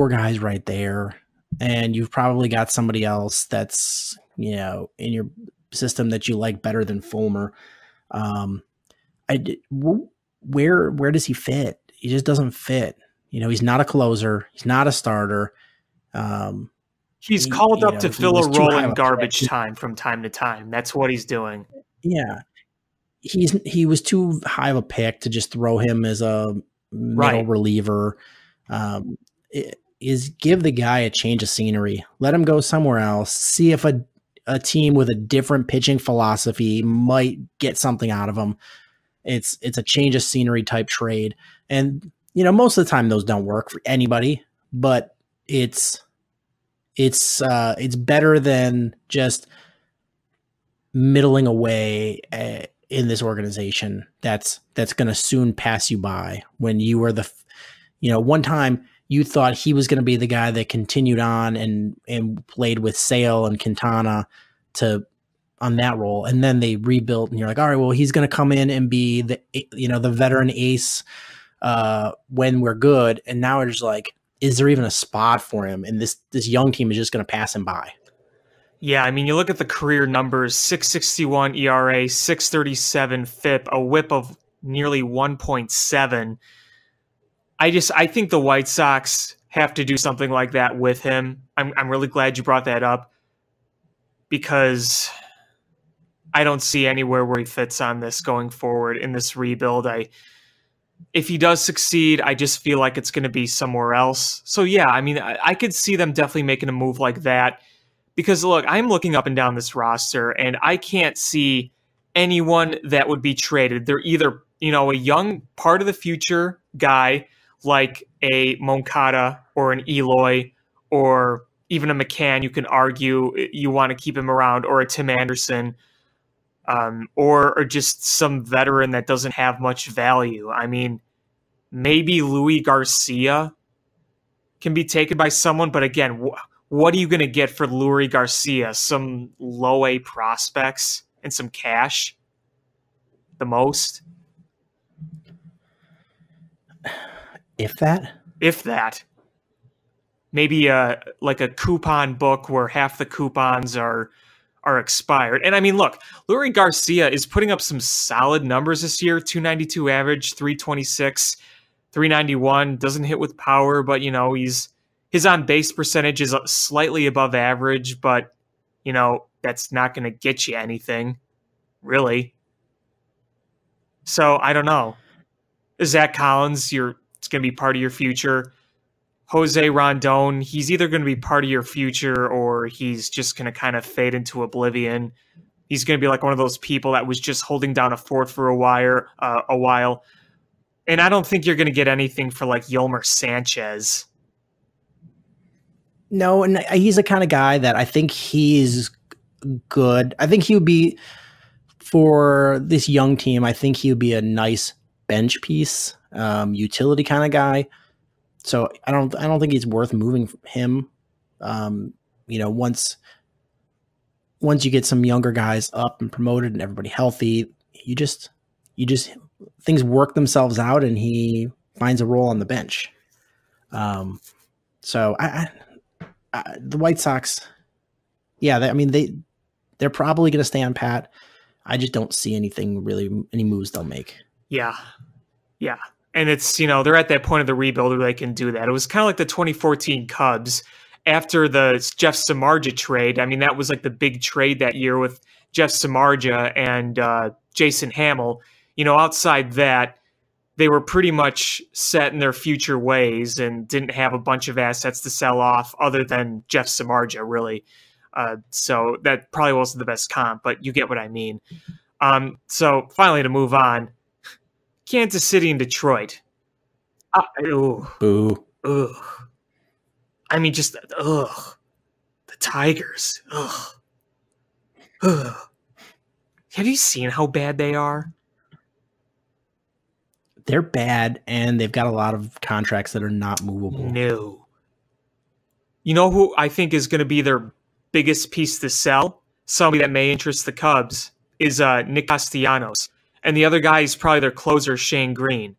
C: guys right there. And you've probably got somebody else that's, in your system that you like better than Fulmer. Where does he fit? He just doesn't fit. He's not a closer. He's not a starter.
D: He's called up to
C: he
D: fill
C: was
D: a
C: too
D: role
C: high
D: in
C: up.
D: garbage time from time to time. That's what he's doing.
C: Yeah. he was too high of a pick to just throw him as a middle reliever. Is give the guy a change of scenery. Let him go somewhere else. See if a team with a different pitching philosophy might get something out of him. It's a change of scenery type trade. And, most of the time those don't work for anybody, but it's better than just middling away in this organization that's going to soon pass you by when you were one time you thought he was going to be the guy that continued on and played with Sale and Quintana on that role. And then they rebuilt and you're like, all right, well, he's going to come in and be the veteran ace when we're good. And now it's like, is there even a spot for him? And this young team is just going to pass him by.
D: Yeah, I mean, you look at the career numbers, 6.61 ERA, 6.37 FIP, a whip of nearly 1.7. I think the White Sox have to do something like that with him. I'm really glad you brought that up because I don't see anywhere where he fits on this going forward in this rebuild. If he does succeed, I just feel like it's going to be somewhere else. So yeah, I mean, I could see them definitely making a move like that. Because look, I'm looking up and down this roster, and I can't see anyone that would be traded. They're either, a young part of the future guy like a Moncada or an Eloy or even a McCann. You can argue you want to keep him around, or a Tim Anderson, or just some veteran that doesn't have much value. I mean, maybe Louis Garcia can be taken by someone, but again, what are you going to get for Lurie Garcia? Some low A prospects and some cash? The most?
C: If that?
D: If that. Maybe like a coupon book where half the coupons are expired. And I mean, look, Lurie Garcia is putting up some solid numbers this year. 292 average, 326, 391. Doesn't hit with power, but, his on-base percentage is slightly above average, but, that's not going to get you anything, really. So, I don't know. Zach Collins, it's going to be part of your future. Jose Rondon, he's either going to be part of your future or he's just going to kind of fade into oblivion. He's going to be like one of those people that was just holding down a fort for a while. And I don't think you're going to get anything for like Yolmer Sanchez.
C: No, and he's the kind of guy that I think he's good. I think he would be, for this young team, I think he would be a nice bench piece, utility kind of guy. So I don't think it's worth moving him. Once you get some younger guys up and promoted and everybody healthy, you just things work themselves out and he finds a role on the bench. So the White Sox, yeah, they're probably going to stay on pat. I just don't see any moves they'll make.
D: Yeah. And it's, they're at that point of the rebuild where they can do that. It was kind of like the 2014 Cubs after the Jeff Samardzija trade. I mean, that was like the big trade that year with Jeff Samardzija and Jason Hamill. Outside that, they were pretty much set in their future ways and didn't have a bunch of assets to sell off other than Jeff Samardzija, really. So that probably wasn't the best comp, but you get what I mean. So finally, to move on, Kansas City and Detroit.
C: Boo.
D: Ugh. I mean, just, ugh. The Tigers. Ugh. Ugh. Have you seen how bad they are?
C: They're bad, and they've got a lot of contracts that are not movable.
D: No. You know who I think is going to be their biggest piece to sell? Somebody that may interest the Cubs is Nick Castellanos. And the other guy is probably their closer, Shane Green.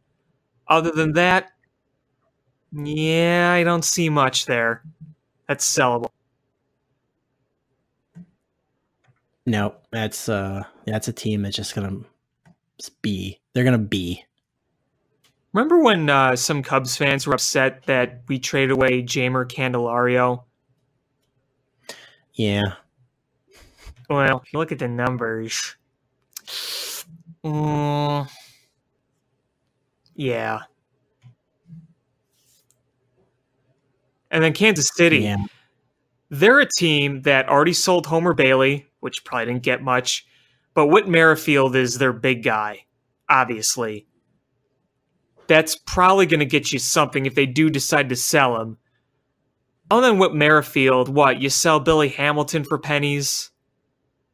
D: Other than that, yeah, I don't see much there that's sellable.
C: No, that's a team that's just going to be. They're going to be.
D: Remember when some Cubs fans were upset that we traded away Jeimer Candelario?
C: Yeah.
D: Well, if you look at the numbers, Yeah. And then Kansas City.
C: Yeah.
D: They're a team that already sold Homer Bailey, which probably didn't get much, but Whit Merrifield is their big guy, obviously. That's probably going to get you something if they do decide to sell him. Other than Whit Merrifield, what? You sell Billy Hamilton for pennies?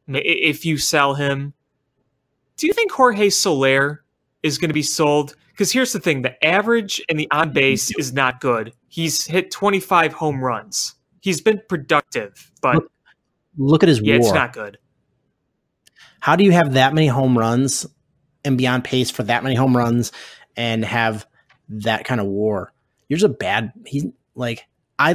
D: If you sell him. Do you think Jorge Soler is going to be sold? Because here's the thing. The average and the on-base is not good. He's hit 25 home runs. He's been productive, but
C: look at his
D: yeah,
C: WAR.
D: it's not good.
C: How do you have that many home runs and be on pace for that many home runs and have that kind of WAR? You're just a bad. He's like I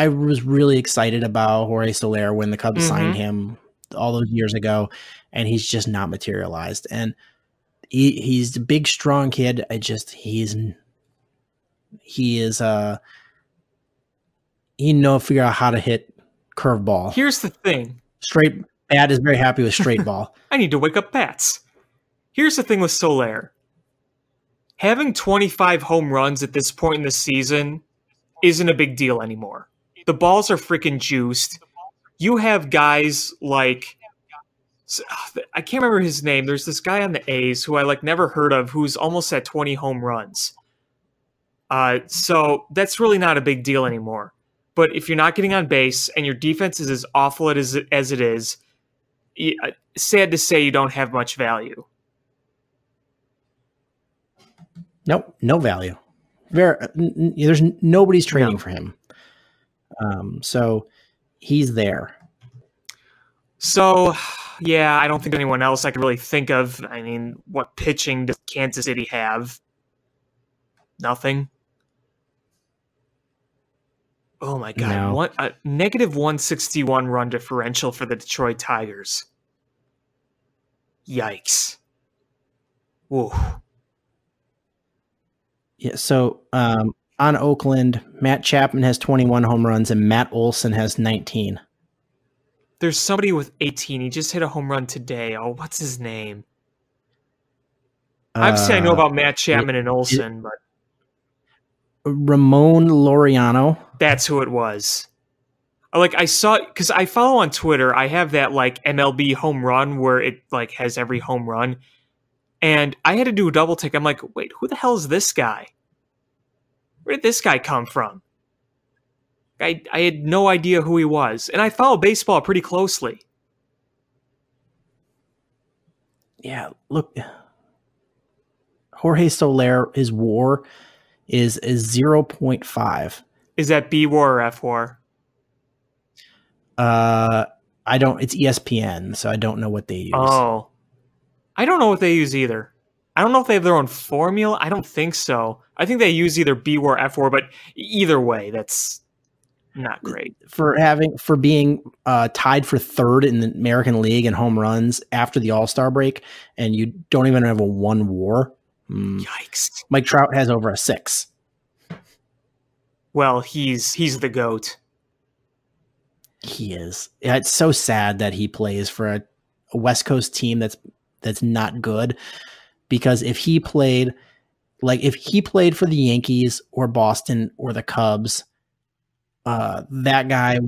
C: was really excited about Jorge Soler when the Cubs signed him all those years ago, and he's just not materialized. And he's a big, strong kid. Figure out how to hit curveball.
D: Here's the thing.
C: Straight bat is very happy with straight ball.
D: I need to wake up bats. Here's the thing with Soler. Having 25 home runs at this point in the season isn't a big deal anymore. The balls are freaking juiced. You have guys like, I can't remember his name. There's this guy on the A's who I never heard of who's almost at 20 home runs. So that's really not a big deal anymore. But if you're not getting on base and your defense is as awful as it is, sad to say you don't have much value.
C: Nope, no value. There's nobody's trading for him. So he's there.
D: So, yeah, I don't think anyone else I can really think of. I mean, what pitching does Kansas City have? Nothing. Oh my God!
C: No.
D: What a negative 161 run differential for the Detroit Tigers. Yikes! Whoa.
C: Yeah. So on Oakland, Matt Chapman has 21 home runs and Matt Olson has 19.
D: There's somebody with 18. He just hit a home run today. Oh, what's his name? Obviously, I know about Matt Chapman and Olson, but
C: Ramon Laureano.
D: That's who it was. I saw, because I follow on Twitter, I have that MLB home run where it has every home run. And I had to do a double take. I'm like, wait, who the hell is this guy? Where did this guy come from? I had no idea who he was. And I follow baseball pretty closely.
C: Yeah, look. Jorge Soler, his WAR is 0.5.
D: Is that B WAR or F WAR?
C: It's ESPN, so I don't know what they use.
D: Oh. I don't know what they use either. I don't know if they have their own formula. I don't think so. I think they use either B WAR or F WAR, but either way, that's not great.
C: For being tied for third in the American League in home runs after the All-Star break, and you don't even have a 1 WAR.
D: Yikes.
C: Mike Trout has over a 6.
D: Well, he's the GOAT.
C: He is. Yeah, it's so sad that he plays for a West Coast team that's not good, because if he played for the Yankees or Boston or the Cubs, that guy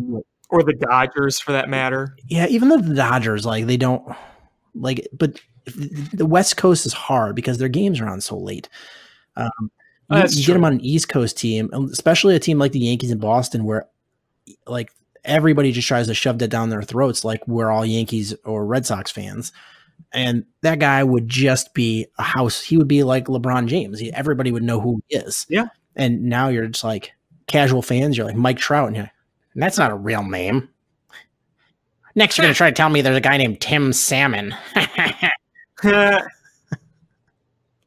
D: or the Dodgers for that matter.
C: Yeah, even though the Dodgers they don't but the West Coast is hard because their games are on so late. You get them on an East Coast team, especially a team like the Yankees and Boston, where everybody just tries to shove that down their throats, like we're all Yankees or Red Sox fans. And that guy would just be a house. He would be like LeBron James. Everybody would know who he is.
D: Yeah.
C: And now you're just casual fans. You're like Mike Trout, and that's not a real name. Next, you're going to try to tell me there's a guy named Tim Salmon.
D: And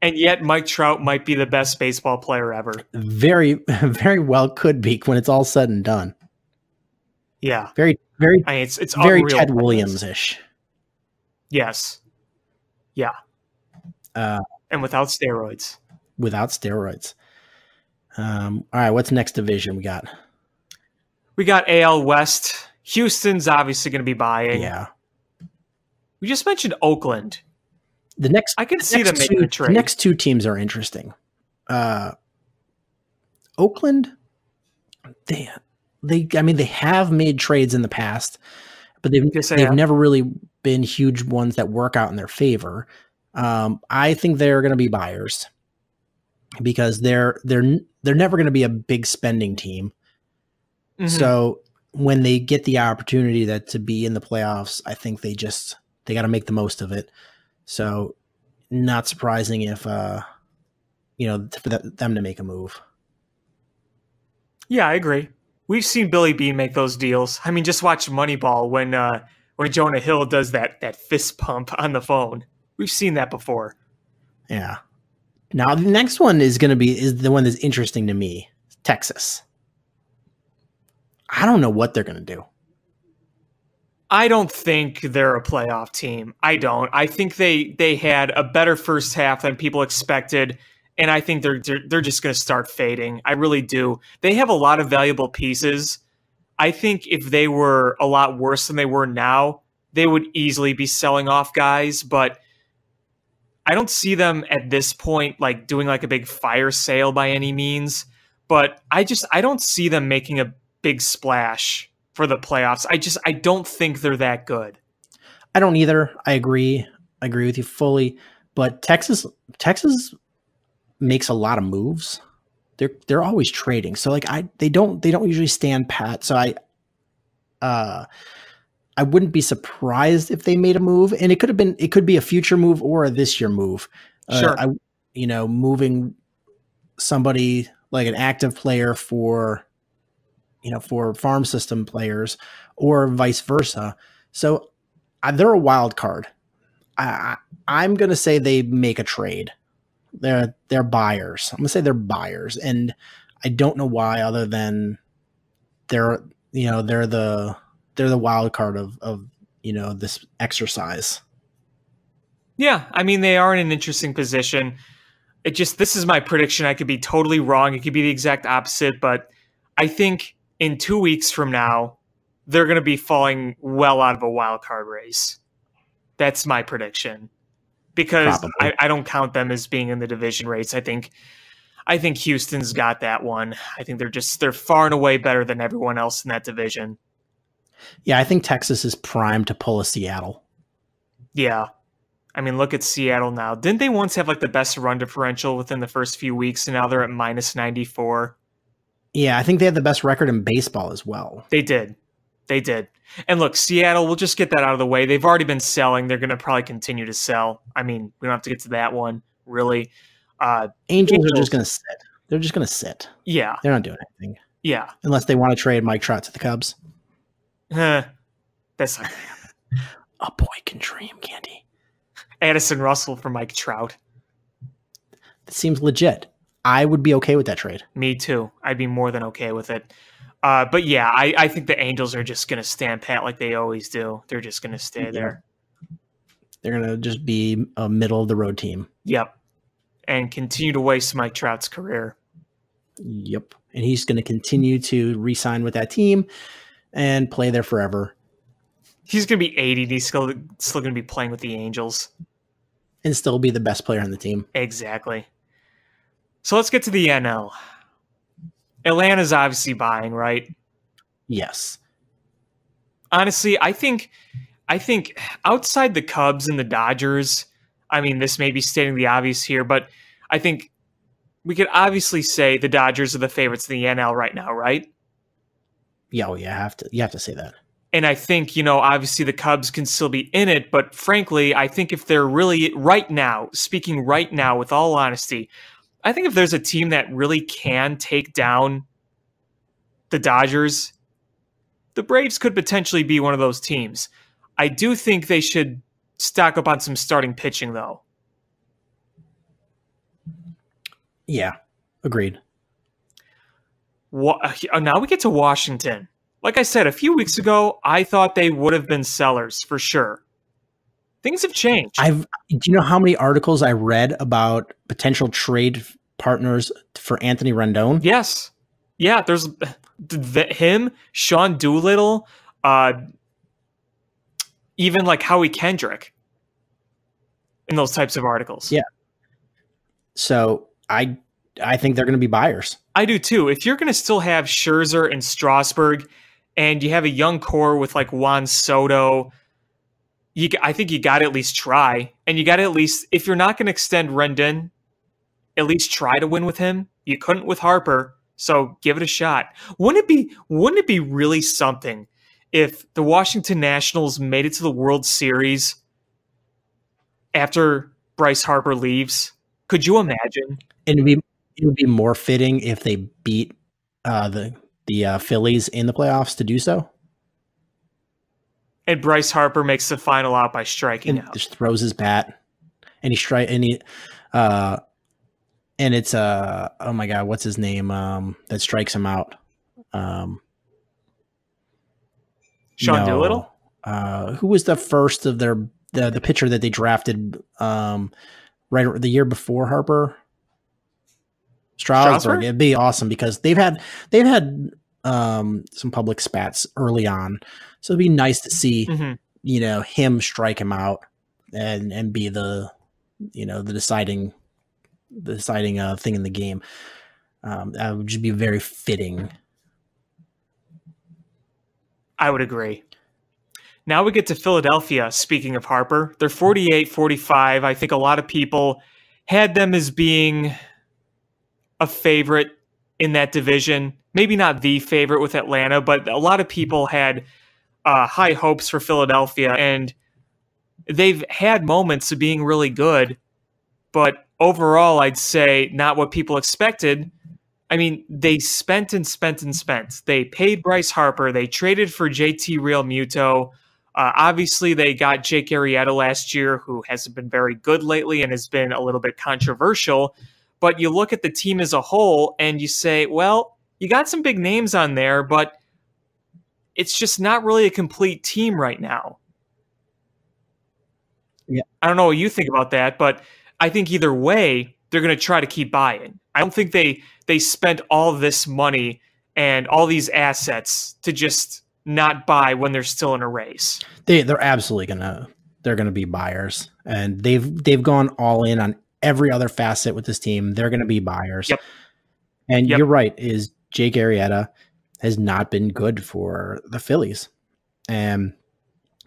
D: yet Mike Trout might be the best baseball player ever.
C: Very, very well could be when it's all said and done.
D: Yeah.
C: Very, very,
D: it's
C: very
D: unreal.
C: Ted Williams-ish.
D: Yes. Yeah. And without steroids.
C: Without steroids. All right, what's next division we got?
D: We got AL West. Houston's obviously going to be buying.
C: Yeah.
D: We just mentioned Oakland. I can see them making a trade.
C: The next two teams are interesting. Oakland, they have made trades in the past, but they've never really been huge ones that work out in their favor. I think they're going to be buyers because they're never going to be a big spending team. Mm-hmm. So when they get the opportunity to be in the playoffs, I think they got to make the most of it. So not surprising if, for them to make a move.
D: Yeah, I agree. We've seen Billy Beane make those deals. I mean, just watch Moneyball when Jonah Hill does that fist pump on the phone. We've seen that before.
C: Yeah. Now the next one is the one that's interesting to me. Texas. I don't know what they're going to do.
D: I don't think they're a playoff team. I don't. I think they had a better first half than people expected, and I think they're just going to start fading. I really do. They have a lot of valuable pieces. I think if they were a lot worse than they were now, they would easily be selling off guys, but I don't see them at this point like doing like a big fire sale by any means, but I don't see them making a big splash for the playoffs. I don't think they're that good.
C: I don't either. I agree with you fully, but Texas makes a lot of moves. They're always trading. So like they don't usually stand pat. So I wouldn't be surprised if they made a move, and it could be a future move or a this year move.
D: Sure.
C: Moving somebody like an active player for farm system players or vice versa. So they're a wild card. I'm going to say they make a trade. They're buyers. I'm going to say they're buyers. And I don't know why, other than they're the wild card of this exercise.
D: Yeah. I mean, they are in an interesting position. This is my prediction. I could be totally wrong. It could be the exact opposite, but I think in 2 weeks from now, they're going to be falling well out of a wild card race. That's my prediction, because I don't count them as being in the division race. I think Houston's got that one. I think they're far and away better than everyone else in that division.
C: Yeah, I think Texas is primed to pull a Seattle.
D: Yeah. I mean, look at Seattle now. Didn't they once have like the best run differential within the first few weeks, and now they're at -94?
C: Yeah, I think they have the best record in baseball as well.
D: They did. And look, Seattle, we'll just get that out of the way. They've already been selling. They're going to probably continue to sell. I mean, we don't have to get to that one, really.
C: Angels are just going to sit. They're just going to sit.
D: Yeah.
C: They're not doing anything.
D: Yeah.
C: Unless they want to trade Mike Trout to the Cubs.
D: That's not going to happen.
C: A boy can dream, Candy.
D: Addison Russell for Mike Trout.
C: It seems legit. I would be okay with that trade.
D: Me too. I'd be more than okay with it. But yeah, I think the Angels are just going to stand pat like they always do. They're just going to stay there.
C: They're going to just be a middle of the road team.
D: Yep. And continue to waste Mike Trout's career.
C: Yep. And he's going to continue to re-sign with that team and play there forever.
D: He's going to be 80 and he's still going to be playing with the Angels.
C: And still be the best player on the team.
D: Exactly. So let's get to the NL. Atlanta's obviously buying, right?
C: Yes.
D: Honestly, I think outside the Cubs and the Dodgers, I mean, this may be stating the obvious here, but I think we could obviously say the Dodgers are the favorites in the NL right now, right?
C: Yeah, well, you have to say that.
D: And I think, obviously the Cubs can still be in it, but frankly, I think if they're really speaking right now with all honesty, I think if there's a team that really can take down the Dodgers, the Braves could potentially be one of those teams. I do think they should stock up on some starting pitching, though.
C: Yeah, agreed.
D: Now we get to Washington. Like I said, a few weeks ago, I thought they would have been sellers for sure. Things have changed.
C: Do you know how many articles I read about potential trade partners for Anthony Rendon?
D: Yes. Yeah, there's him, Sean Doolittle, even like Howie Kendrick. in those types of articles.
C: Yeah. So I think they're going to be buyers.
D: I do too. If you're going to still have Scherzer and Strasburg, and you have a young core with like Juan Soto, I think you got to at least try. And you got to at least, if you're not going to extend Rendon, at least try to win with him. You couldn't with Harper, so give it a shot. Wouldn't it be really something if the Washington Nationals made it to the World Series after Bryce Harper leaves? Could you imagine?
C: And it would be more fitting if they beat the Phillies in the playoffs to do so.
D: And Bryce Harper makes the final out by striking out.
C: Just throws his bat, and it's oh my God, what's his name? That strikes him out.
D: Sean Doolittle.
C: Who was the first of the pitcher that they drafted right the year before Harper? Strasburg. It'd be awesome because they've had some public spats early on, so it'd be nice to see him strike him out and be the deciding thing in the game. That would just be very fitting.
D: I would agree. Now we get to Philadelphia. Speaking of Harper, they're 48-45. I think a lot of people had them as being a favorite in that division. Maybe not the favorite with Atlanta, but a lot of people had high hopes for Philadelphia, and they've had moments of being really good, but overall, I'd say not what people expected. I mean, they spent and spent and spent. They paid Bryce Harper. They traded for JT Realmuto. Obviously, they got Jake Arrieta last year, who hasn't been very good lately and has been a little bit controversial. But you look at the team as a whole and you say, well, you got some big names on there, but it's just not really a complete team right now.
C: Yeah.
D: I don't know what you think about that, but I think either way, they're going to try to keep buying. I don't think they spent all this money and all these assets to just not buy when they're still in a race.
C: They're absolutely they're gonna be buyers, and they've gone all in on every other facet with this team. They're going to be buyers.
D: Yep.
C: And you're right, is Jake Arrieta has not been good for the Phillies. And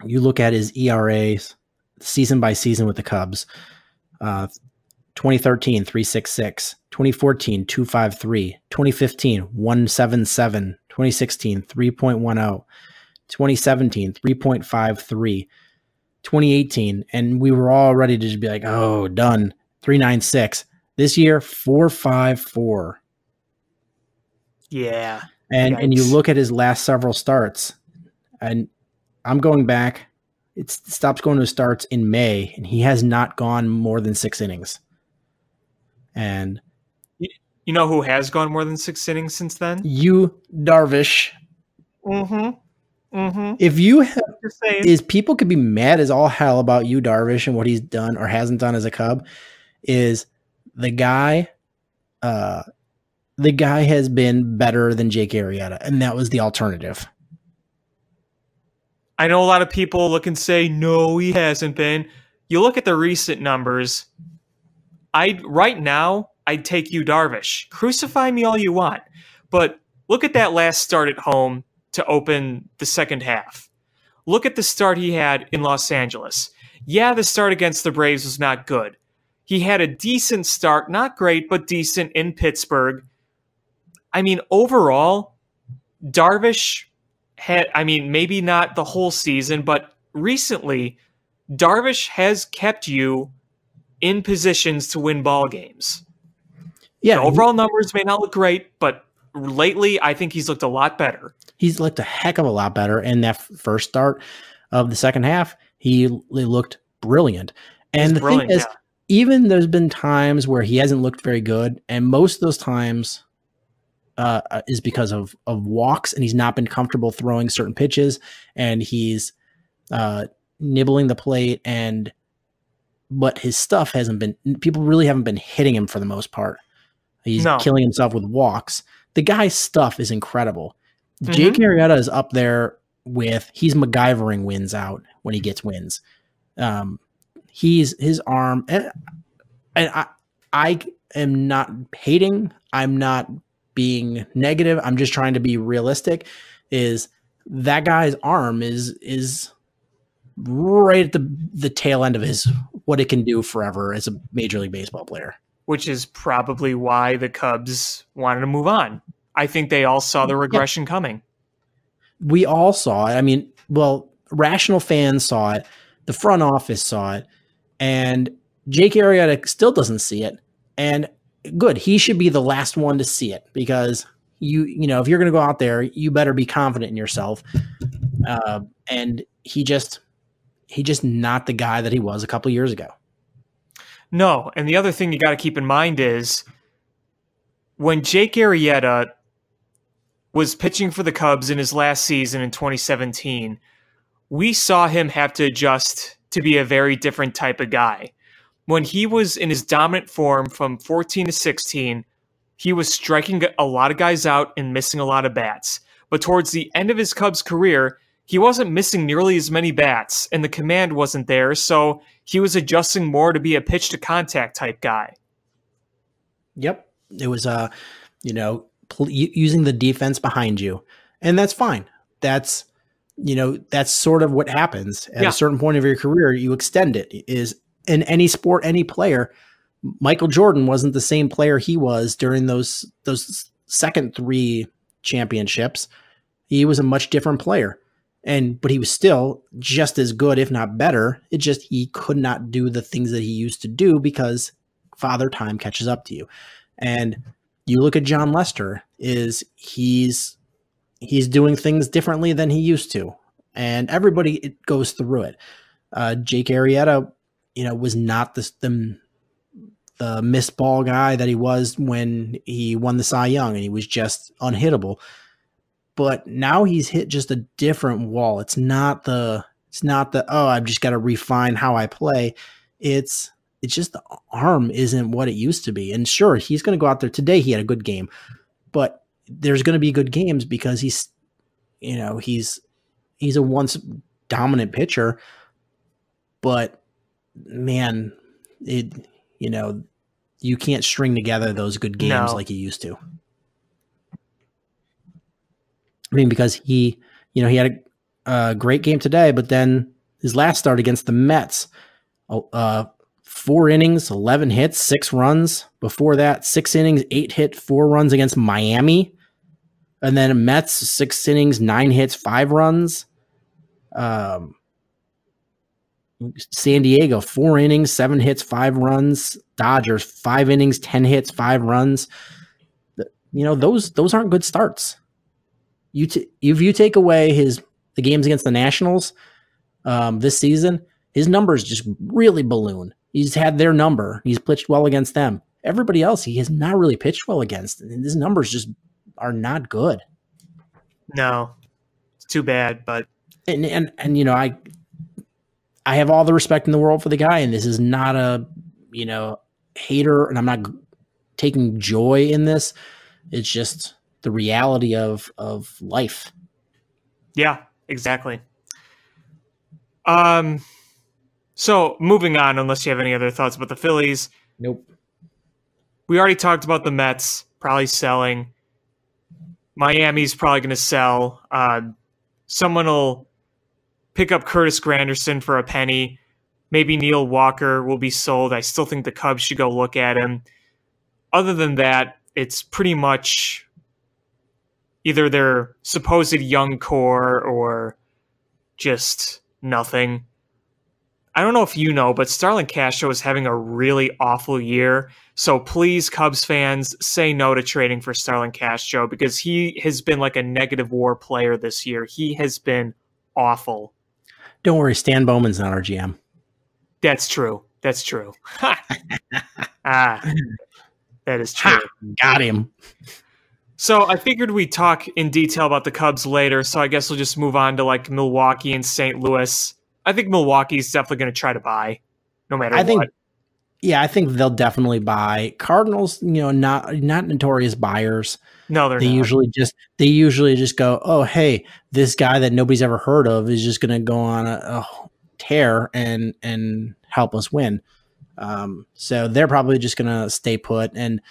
C: you look at his ERAs season by season with the Cubs. 2013, 3.66. 2014, 2.53. 2015, 1.77. 2016, 3.10. 2017, 3.53. 2018, and we were all ready to just be like, oh, done. 3.96. This year, 4.54.
D: Yeah.
C: And you look at his last several starts, and I'm going back. It stops going to his starts in May, and he has not gone more than 6 innings. And
D: you know who has gone more than 6 innings since then?
C: You, Darvish. If you have, people could be mad as all hell about you, Darvish, and what he's done or hasn't done as a Cub. Is the guy has been better than Jake Arrieta, and that was the alternative.
D: I know a lot of people look and say, no, he hasn't been. You look at the recent numbers. Right now, I'd take you, Darvish. Crucify me all you want. But look at that last start at home to open the second half. Look at the start he had in Los Angeles. Yeah, the start against the Braves was not good. He had a decent start, not great, but decent in Pittsburgh. I mean, overall, Darvish had, maybe not the whole season, but recently, Darvish has kept you in positions to win ball games.
C: Yeah.
D: The overall numbers may not look great, but lately, I think he's looked a lot better.
C: He's looked a heck of a lot better. In that first start of the second half, he looked brilliant. And the thing is, even there's been times where he hasn't looked very good, and most of those times is because of walks, and he's not been comfortable throwing certain pitches, and he's nibbling the plate, but his stuff hasn't been, people really haven't been hitting him for the most part. He's killing himself with walks. The guy's stuff is incredible. Jake Arrieta is up there with, he's MacGyvering wins out when he gets wins. his arm, and I am not hating. I'm not being negative. I'm just trying to be realistic. Is that guy's arm is right at the tail end of his what it can do forever as a Major League Baseball player.
D: Which is probably why the Cubs wanted to move on. I think they all saw the regression coming.
C: We all saw it. I mean, well, rational fans saw it. The front office saw it. And Jake Arrieta still doesn't see it. And good, he should be the last one to see it because you know, if you're going to go out there, you better be confident in yourself. And he just not the guy that he was a couple years ago.
D: No, and the other thing you got to keep in mind is when Jake Arrieta was pitching for the Cubs in his last season in 2017, we saw him have to adjust to be a very different type of guy. When he was in his dominant form from 14 to 16, he was striking a lot of guys out and missing a lot of bats. But towards the end of his Cubs career, he wasn't missing nearly as many bats, and the command wasn't there, so he was adjusting more to be a pitch-to-contact type guy.
C: Yep. It was, using the defense behind you. And that's fine. That's sort of what happens. At a certain point of your career, you extend it. Is in any sport, any player, Michael Jordan wasn't the same player he was during those second 3 championships. He was a much different player. But he was still just as good, if not better. It just, he could not do the things that he used to do because father time catches up to you. And you look at John Lester, he's doing things differently than he used to. And everybody goes through it. Jake Arrieta, was not the missed ball guy that he was when he won the Cy Young, and he was just unhittable. But now he's hit just a different wall. It's not the I've just got to refine how I play. It's just the arm isn't what it used to be. And sure, he's going to go out there today. He had a good game, but there's going to be good games because he's a once dominant pitcher. But man, you can't string together those good games like you used to. I mean, because he had a great game today, but then his last start against the Mets, 4 innings, 11 hits, 6 runs. Before that, 6 innings, 8 hit, 4 runs against Miami. And then Mets, 6 innings, 9 hits, 5 runs. San Diego, 4 innings, 7 hits, 5 runs. Dodgers, 5 innings, 10 hits, 5 runs. Those aren't good starts. If you take away the games against the Nationals this season, his numbers just really balloon. He's had their number. He's pitched well against them. Everybody else, he has not really pitched well against. And his numbers just are not good.
D: No, it's too bad. But
C: I have all the respect in the world for the guy, and this is not a hater, and I'm not taking joy in this. It's just the reality of life.
D: Yeah, exactly. So moving on, unless you have any other thoughts about the Phillies.
C: Nope.
D: We already talked about the Mets probably selling. Miami's probably going to sell. Someone will pick up Curtis Granderson for a penny. Maybe Neil Walker will be sold. I still think the Cubs should go look at him. Other than that, it's pretty much either their supposed young core or just nothing. I don't know if you know, but Starlin Castro is having a really awful year. So please, Cubs fans, say no to trading for Starlin Castro because he has been like a negative WAR player this year. He has been awful.
C: Don't worry, Stan Bowman's not our GM.
D: That's true. That's true. That is true.
C: Got him.
D: So I figured we'd talk in detail about the Cubs later, so I guess we'll just move on to like Milwaukee and St. Louis. I think Milwaukee's definitely going to try to buy, no matter what.
C: I think they'll definitely buy. Cardinals, not notorious buyers.
D: No, they're not.
C: They usually just go, oh, hey, this guy that nobody's ever heard of is just going to go on a tear and help us win. So they're probably just going to stay put, and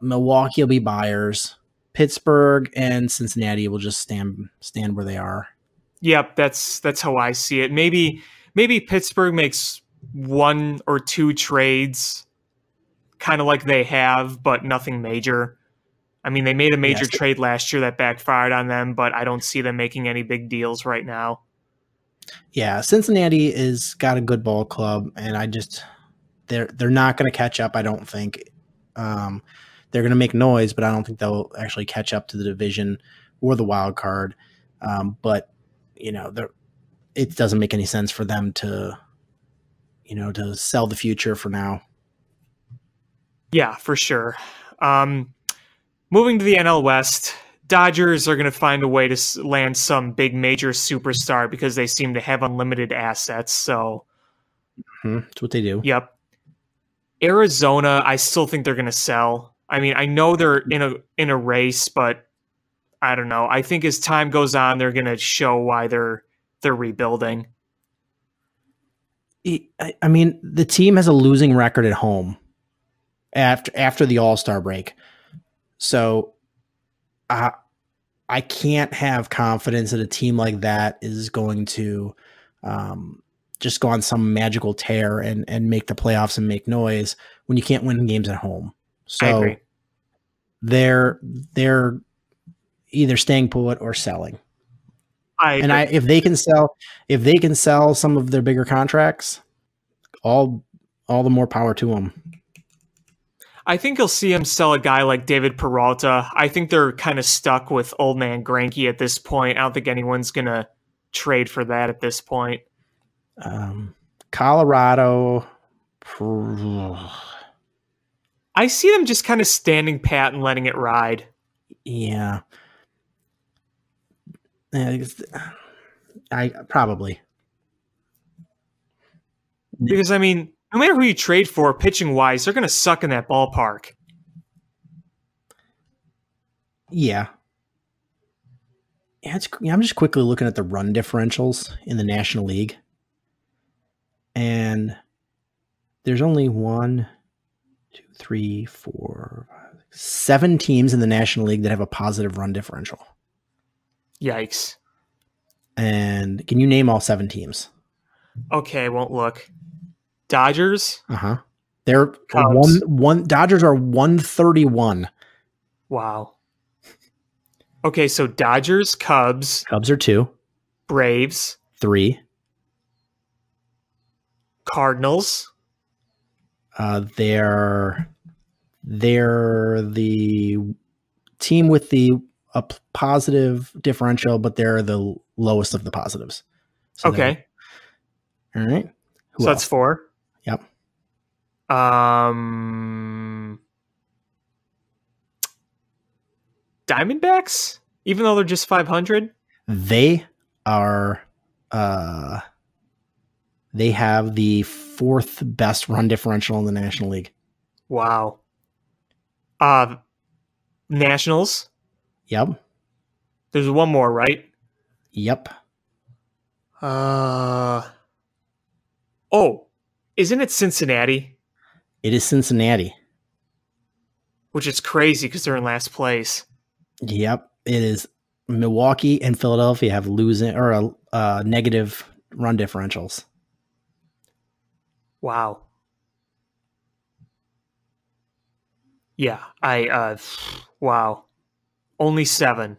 C: Milwaukee will be buyers. Pittsburgh and Cincinnati will just stand where they are.
D: Yep, that's how I see it. Maybe Pittsburgh makes 1 or 2 trades, kind of like they have, but nothing major. I mean, they made a major trade last year that backfired on them, but I don't see them making any big deals right now.
C: Yeah, Cincinnati is got a good ball club, and they're not going to catch up. I don't think. They're going to make noise, but I don't think they'll actually catch up to the division or the wild card. But it doesn't make any sense for them to sell the future for now.
D: Yeah, for sure. Moving to the NL West, Dodgers are going to find a way to land some big major superstar because they seem to have unlimited assets. So
C: that's what they do.
D: Yep. Arizona, I still think they're going to sell. I mean, I know they're in a race, but I don't know. I think as time goes on, they're going to show why they're rebuilding.
C: I mean, the team has a losing record at home after the All-Star break. So I can't have confidence that a team like that is going to just go on some magical tear and make the playoffs and make noise when you can't win games at home. So
D: I agree.
C: They're either staying put or selling. If they can sell some of their bigger contracts, all the more power to them.
D: I think you'll see him sell a guy like David Peralta. I think they're kind of stuck with old man Greinke at this point. I don't think anyone's going to trade for that at this point.
C: Colorado.
D: I see them just kind of standing pat and letting it ride.
C: Yeah. I probably.
D: Because, I mean, no matter who you trade for, pitching-wise, they're going to suck in that ballpark.
C: Yeah. I'm just quickly looking at the run differentials in the National League. And there's only 1, 2, 3, 4, 5, 7 teams in the National League that have a positive run differential.
D: Yikes.
C: And can you name all 7 teams?
D: Okay, won't look. Dodgers?
C: Uh-huh. They're
D: Cubs.
C: Dodgers are 131.
D: Wow. Okay, so Dodgers, Cubs.
C: Cubs are 2.
D: Braves.
C: 3.
D: Cardinals.
C: They're the team with a positive differential, but they're the lowest of the positives. So
D: Okay.
C: All right.
D: So that's 4.
C: Yep.
D: Diamondbacks? Even though they're just 500?
C: They are they have the 4th best run differential in the National League.
D: Wow. Nationals?
C: Yep.
D: There's one more, right?
C: Yep.
D: Oh, isn't it Cincinnati?
C: It is Cincinnati.
D: Which is crazy because they're in last place.
C: Yep. It is. Milwaukee and Philadelphia have losing or negative run differentials.
D: Wow. Yeah, wow. Only 7.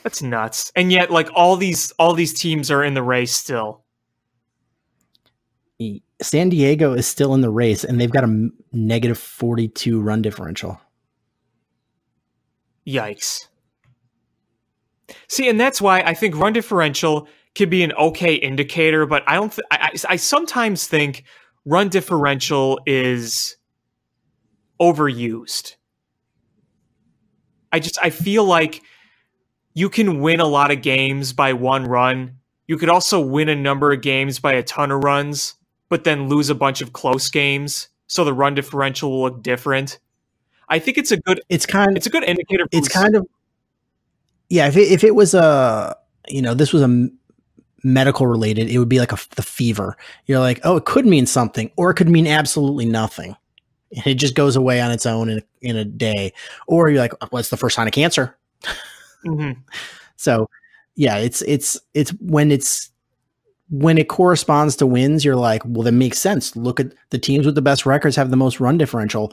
D: That's nuts. And yet, like, all these teams are in the race still.
C: San Diego is still in the race, and they've got a negative 42 run differential.
D: Yikes. See, and that's why I think run differential could be an okay indicator, but I don't. I sometimes think run differential is overused. I feel like you can win a lot of games by 1 run. You could also win a number of games by a ton of runs, but then lose a bunch of close games, so the run differential will look different. I think it's a good. It's a good indicator.
C: It's kind of. Yeah, if it was this was a medical related, it would be like the fever. You're like, oh, it could mean something, or it could mean absolutely nothing. And it just goes away on its own in a day. Or you're like, well, it's the first sign of cancer.
D: Mm-hmm.
C: So yeah, it's when it corresponds to wins, you're like, well, that makes sense. Look at the teams with the best records have the most run differential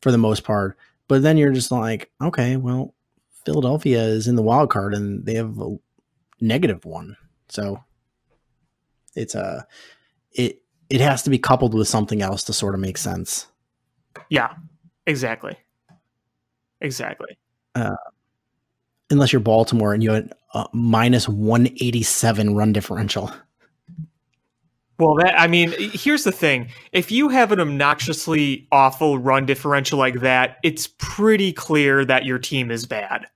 C: for the most part. But then you're just like, okay, well, Philadelphia is in the wild card and they have a -1. So it's it has to be coupled with something else to sort of make sense.
D: Yeah, exactly.
C: Unless you're Baltimore and you have a -187 run differential.
D: Well, here's the thing. If you have an obnoxiously awful run differential like that, it's pretty clear that your team is bad.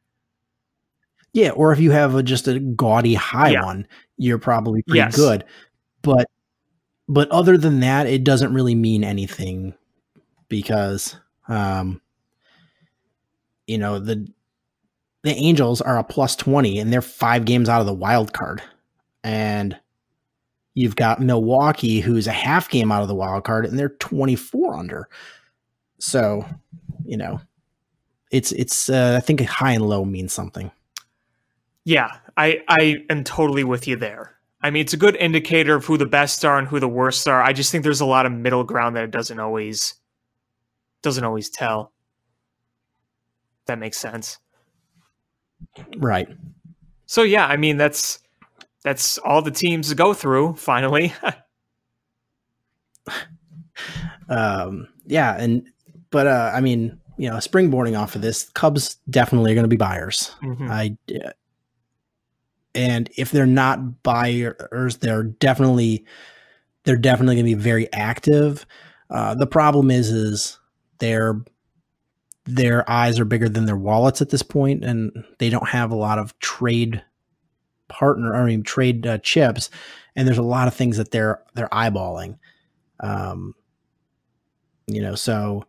C: Yeah, or if you have just a gaudy high one, you're probably pretty good. But other than that, it doesn't really mean anything because, the Angels are a +20 and they're 5 games out of the wild card. And you've got Milwaukee, who's a half game out of the wild card, and they're 24 under. So, it's I think high and low means something.
D: Yeah, I am totally with you there. I mean, it's a good indicator of who the best are and who the worst are. I just think there's a lot of middle ground that it doesn't always tell. That makes sense.
C: Right.
D: So yeah, I mean that's all the teams go through finally. Springboarding off of this, Cubs definitely are going to be buyers. Mm-hmm. And if they're not buyers, they're definitely going to be very active. The problem is their eyes are bigger than their wallets at this point, and they don't have a lot of trade chips, and there's a lot of things that they're eyeballing. So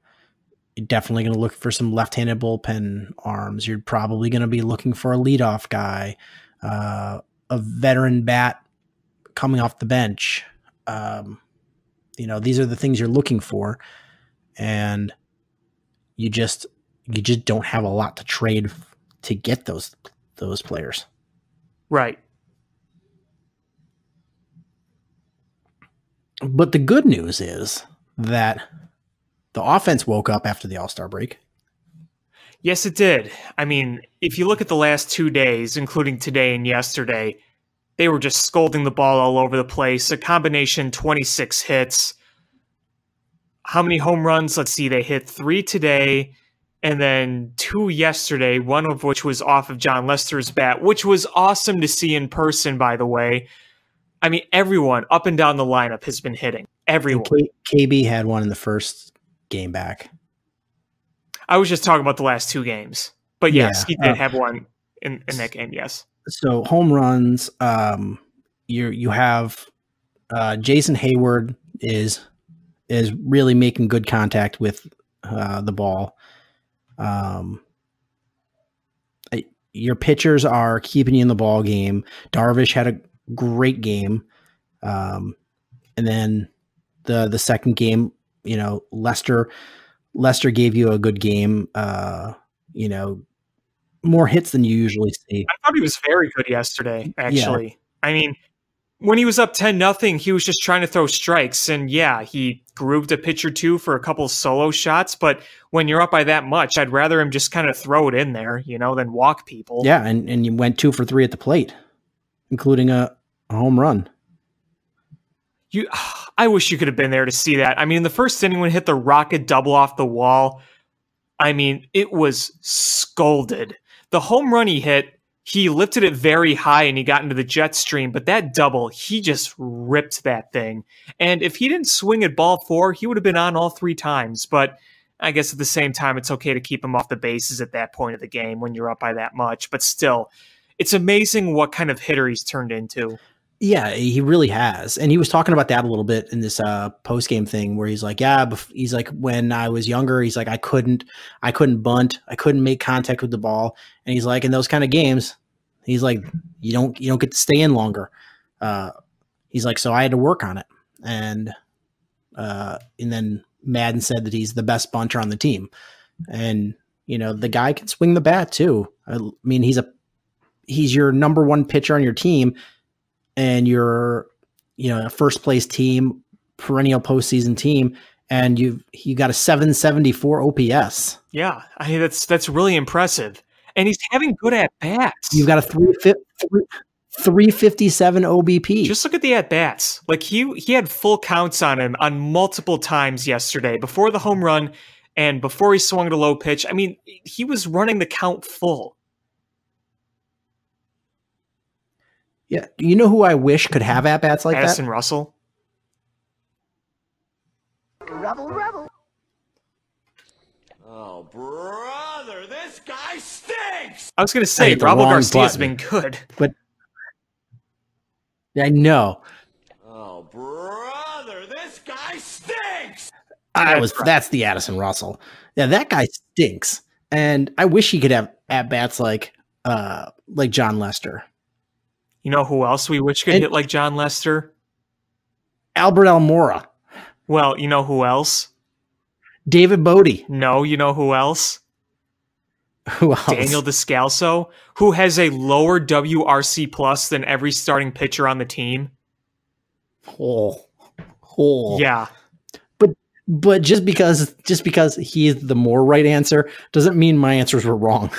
D: you're definitely going to look for some left-handed bullpen arms. You're probably going to be looking for a leadoff guy, a veteran bat coming off the bench. These are the things you're looking for, and you just don't have a lot to trade to get those players. Right.
C: But the good news is that the offense woke up after the All-Star break.
D: Yes, it did. I mean, if you look at the last 2 days, including today and yesterday, they were just scolding the ball all over the place. A combination 26 hits. How many home runs? Let's see. They hit 3 today and then 2 yesterday, one of which was off of John Lester's bat, which was awesome to see in person, by the way. I mean, everyone up and down the lineup has been hitting. Everyone.
C: KB had one in the first game back.
D: I was just talking about the last 2 games. But yes, he did have one in that game, yes.
C: So home runs, you have Jason Hayward is really making good contact with the ball. Your pitchers are keeping you in the ball game. Darvish had a great game. And then the second game, Lester gave you a good game. More hits than you usually see.
D: I thought he was very good yesterday, actually. Yeah. I mean, when he was up 10-0, he was just trying to throw strikes. And yeah, he grooved a pitch or two for a couple solo shots. But when you're up by that much, I'd rather him just kind of throw it in there, than walk people.
C: Yeah, and you went 2 for 3 at the plate, including a home run.
D: I wish you could have been there to see that. I mean, in the first inning when he hit the rocket double off the wall, I mean, it was scolded. The home run he hit, he lifted it very high and he got into the jet stream, but that double, he just ripped that thing. And if he didn't swing at ball 4, he would have been on all 3 times. But I guess at the same time, it's okay to keep him off the bases at that point of the game when you're up by that much. But still, it's amazing what kind of hitter he's turned into.
C: Yeah, he really has. And he was talking about that a little bit in this post-game thing where he's like, he's like, when I was younger, he's like, I couldn't bunt. I couldn't make contact with the ball. And he's like, in those kind of games, he's like, you don't get to stay in longer. He's like, so I had to work on it. And then Madden said that he's the best bunter on the team. And, the guy can swing the bat too. I mean, he's your number one pitcher on your team, and you're, a first place team, perennial postseason team. And you got a 774 OPS.
D: Yeah. I mean, that's really impressive. And he's having good at bats.
C: You've got a 357 OBP.
D: Just look at the at bats. Like he had full counts on him on multiple times yesterday before the home run and before he swung at a low pitch. I mean, he was running the count full.
C: Yeah. You know who I wish could have at bats like
D: Addison
C: that?
D: Russell.
E: Rebel. Oh, brother, this guy stinks!
D: I was going to say, Robert Garcia's been good.
C: But I know.
E: Oh, brother, this guy stinks!
C: That's the Addison Russell. Yeah, that guy stinks. And I wish he could have at-bats like John Lester.
D: You know who else we wish could hit like John Lester?
C: Albert Almora.
D: Well, you know who else?
C: David Bodie.
D: No, you know who else?
C: Who else?
D: Daniel Descalso, who has a lower WRC plus than every starting pitcher on the team.
C: Oh.
D: Yeah.
C: But just because he is the more right answer doesn't mean my answers were wrong.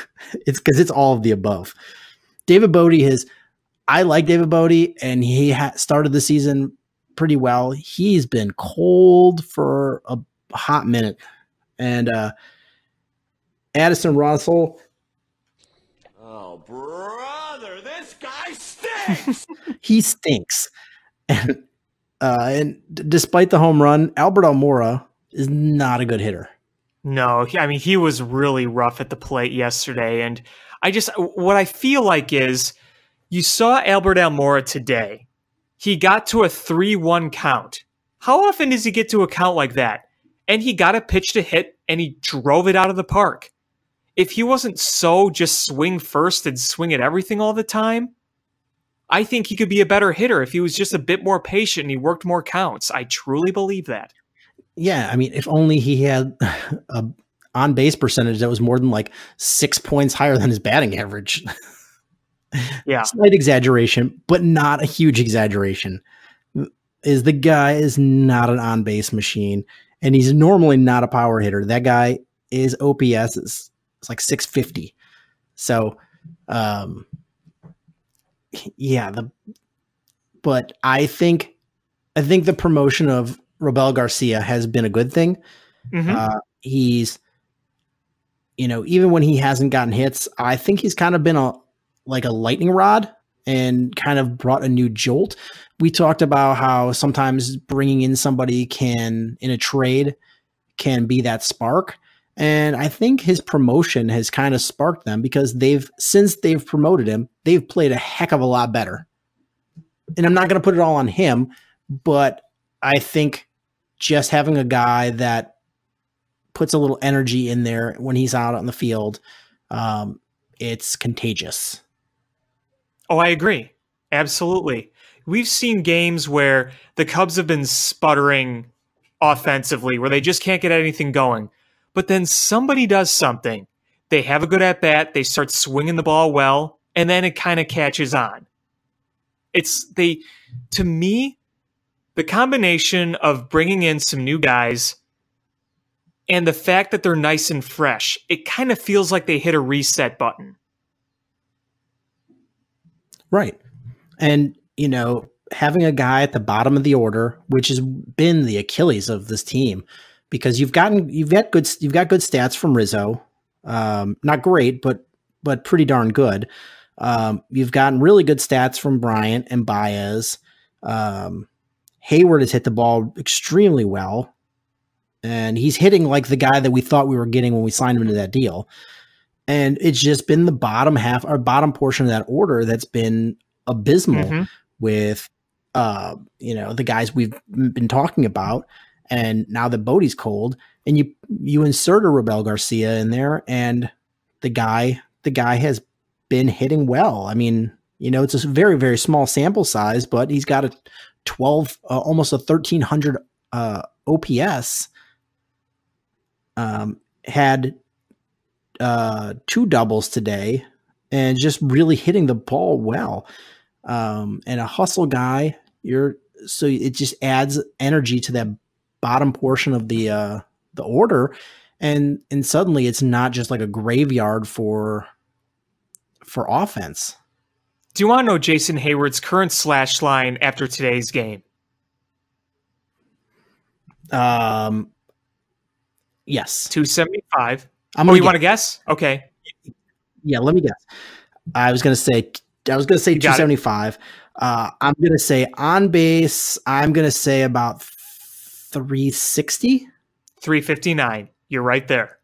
C: It's because it's all of the above. David Bodie I like David Bodie, and he started the season pretty well. He's been cold for a hot minute. And Addison Russell.
E: Oh, brother, this guy stinks!
C: He stinks. And despite the home run, Albert Almora is not a good hitter.
D: No, I mean, he was really rough at the plate yesterday. And what I feel like is you saw Albert Almora today. He got to a 3-1 count. How often does he get to a count like that? And he got a pitch to hit, and he drove it out of the park. If he wasn't so just swing first and swing at everything all the time, I think he could be a better hitter if he was just a bit more patient and he worked more counts. I truly believe that.
C: Yeah, I mean, if only he had a on-base percentage that was more than 6 points higher than his batting average.
D: Yeah.
C: Slight exaggeration, but not a huge exaggeration. The guy is not an on-base machine, and he's normally not a power hitter. That guy is OPS is 650. So, yeah, but I think the promotion of Robel Garcia has been a good thing.
D: Mm-hmm.
C: He's, even when he hasn't gotten hits, I think he's kind of been a lightning rod and kind of brought a new jolt. We talked about how sometimes bringing in somebody in a trade can be that spark. And I think his promotion has kind of sparked them because since they've promoted him, they've played a heck of a lot better. And I'm not going to put it all on him, but I think just having a guy that puts a little energy in there when he's out on the field, it's contagious.
D: Oh, I agree. Absolutely. We've seen games where the Cubs have been sputtering offensively, where they just can't get anything going. But then somebody does something. They have a good at-bat, they start swinging the ball well, and then it kind of catches on. To me, the combination of bringing in some new guys and the fact that they're nice and fresh, it kind of feels like they hit a reset button.
C: Right. And, having a guy at the bottom of the order, which has been the Achilles of this team, because you've got good stats from Rizzo. Not great, but pretty darn good. You've gotten really good stats from Bryant and Baez. Hayward has hit the ball extremely well, and he's hitting like the guy that we thought we were getting when we signed him into that deal. And it's just been the bottom half, or bottom portion of that order that's been abysmal with, the guys we've been talking about. And now that Bodie's cold, and you insert a Robel Garcia in there, and the guy has been hitting well. I mean, You know, it's a very, very small sample size, but he's got a 12, almost a 1300 OPS. Had 2 doubles today, and just really hitting the ball well. And a hustle guy, so it just adds energy to that bottom portion of the order, and suddenly it's not just like a graveyard for offense.
D: Do you want to know Jason Hayward's current slash line after today's game?
C: Yes.
D: 275.
C: You
D: want to guess? Okay.
C: Yeah, let me guess. I was gonna say 275. I'm gonna say on base, I'm gonna say about 360.
D: 359. You're right there.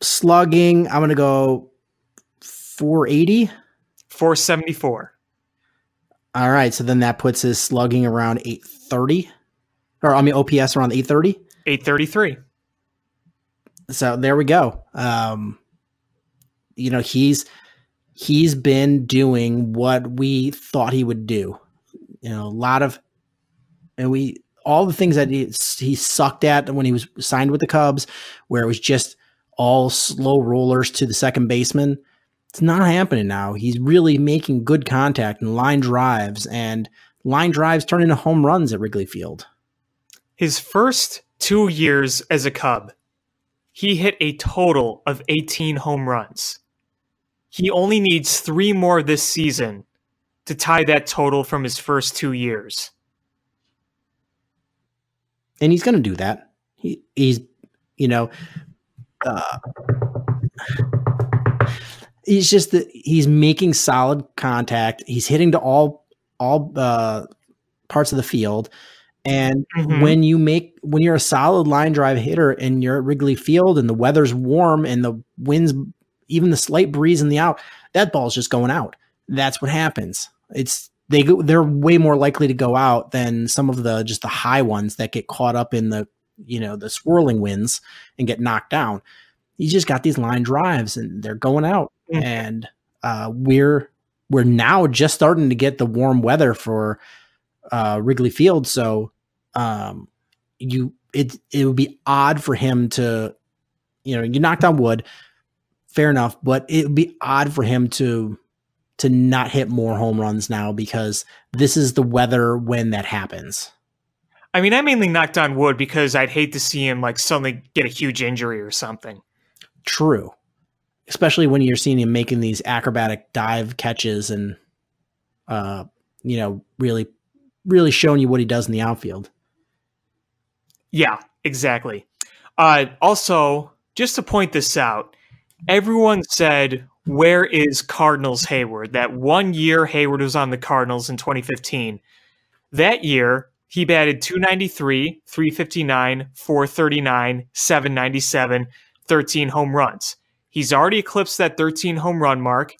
C: Slugging, I'm gonna go 480.
D: 474.
C: All right, so then that puts his slugging around 830, or I mean OPS around 830.
D: 833.
C: So there we go. You know, he's been doing what we thought he would do. You know, all the things that he sucked at when he was signed with the Cubs, where it was just all slow rollers to the second baseman. It's not happening now. He's really making good contact and line drives turn into home runs at Wrigley Field.
D: His first 2 years as a Cub, he hit a total of 18 home runs. He only needs 3 more this season to tie that total from his first 2 years.
C: And he's going to do that. He's, you know, he's just that he's making solid contact. He's hitting to all parts of the field. And when you're a solid line drive hitter and you're at Wrigley Field and the weather's warm and the winds, even the slight breeze in the out, that ball's just going out. That's what happens. They're way more likely to go out than some of the high ones that get caught up in the swirling winds and get knocked down. He's just got these line drives and they're going out. And we're now just starting to get the warm weather for Wrigley Field. So it would be odd for him to, you knocked on wood, fair enough, but it would be odd for him to not hit more home runs now, because this is the weather when that happens.
D: I mean, I mainly knocked on wood because I'd hate to see him like suddenly get a huge injury or something.
C: True. Especially when you're seeing him making these acrobatic dive catches and, really, really showing you what he does in the outfield.
D: Yeah, exactly. Also, just to point this out, everyone said, where is Cardinals Hayward? That 1 year Hayward was on the Cardinals in 2015. That year, he batted 293, 359, 439, 797, 13 home runs. He's already eclipsed that 13 home run mark.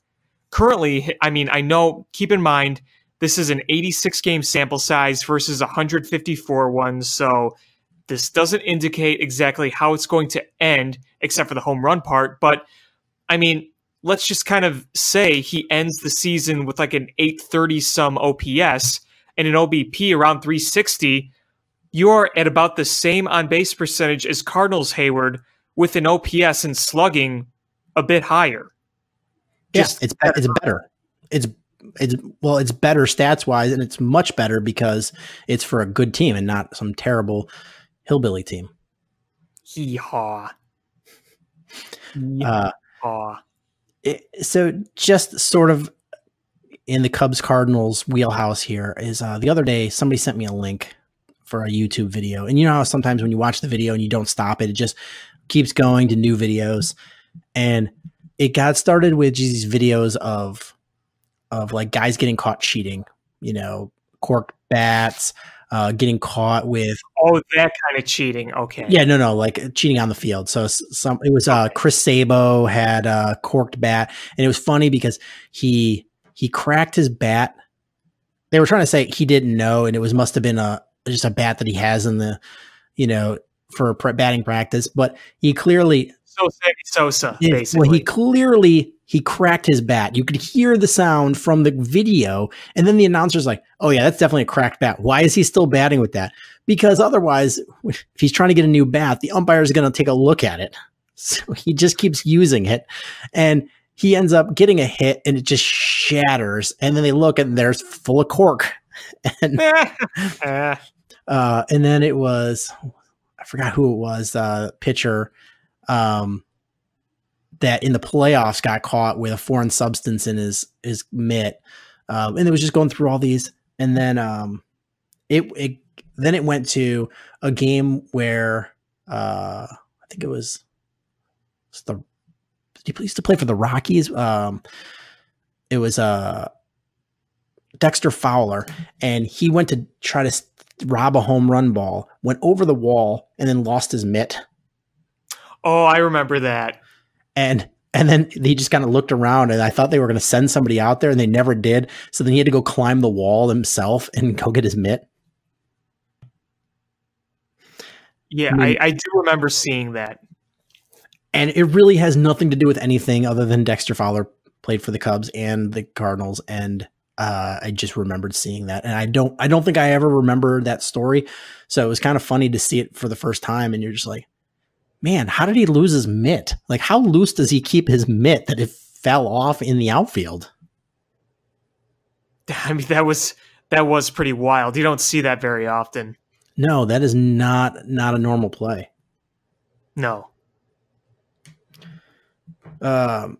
D: Currently, I mean, I know, keep in mind, this is an 86 game sample size versus 154 ones, so this doesn't indicate exactly how it's going to end, except for the home run part. But, I mean, let's just kind of say he ends the season with like an 830-some OPS and an OBP around 360. You're at about the same on-base percentage as Cardinals Hayward with an OPS and slugging a bit higher.
C: Yes, it's better. It's better stats-wise, and it's much better because it's for a good team and not some terrible hillbilly team.
D: Yeehaw.
C: So just sort of in the Cubs-Cardinals wheelhouse here is the other day somebody sent me a link for a YouTube video. And you know how sometimes when you watch the video and you don't stop it, it just keeps going to new videos. And it got started with these videos of like guys getting caught cheating, corked bats, getting caught with
D: that kind of cheating. Okay.
C: Yeah, no, like cheating on the field. So it was Chris Sabo had a corked bat, and it was funny because he cracked his bat. They were trying to say he didn't know, and it must have been just a bat that he has in the batting practice. But he clearly
D: Sosa, basically.
C: Well, he he cracked his bat. You could hear the sound from the video, and then the announcer's like, oh yeah, that's definitely a cracked bat. Why is he still batting with that? Because otherwise, if he's trying to get a new bat, the umpire is going to take a look at it. So he just keeps using it, and he ends up getting a hit, and it just shatters. And then they look, and there's full of cork. And then it was, I forgot who it was, pitcher that in the playoffs got caught with a foreign substance in his mitt, and it was just going through all these, and then it went to a game where I think it was he used to play for the Rockies. It was Dexter Fowler, and he went to try to rob a home run ball, went over the wall, and then lost his mitt.
D: Oh, I remember that.
C: And then he just kind of looked around, and I thought they were going to send somebody out there, and they never did. So then he had to go climb the wall himself and go get his mitt.
D: Yeah, I do remember seeing that.
C: And it really has nothing to do with anything other than Dexter Fowler played for the Cubs and the Cardinals, and I just remembered seeing that. And I don't think I ever remember that story. So it was kind of funny to see it for the first time, and you're just like, man, how did he lose his mitt? Like, how loose does he keep his mitt that it fell off in the outfield?
D: I mean, that was pretty wild. You don't see that very often.
C: No, that is not a normal play.
D: No.
C: So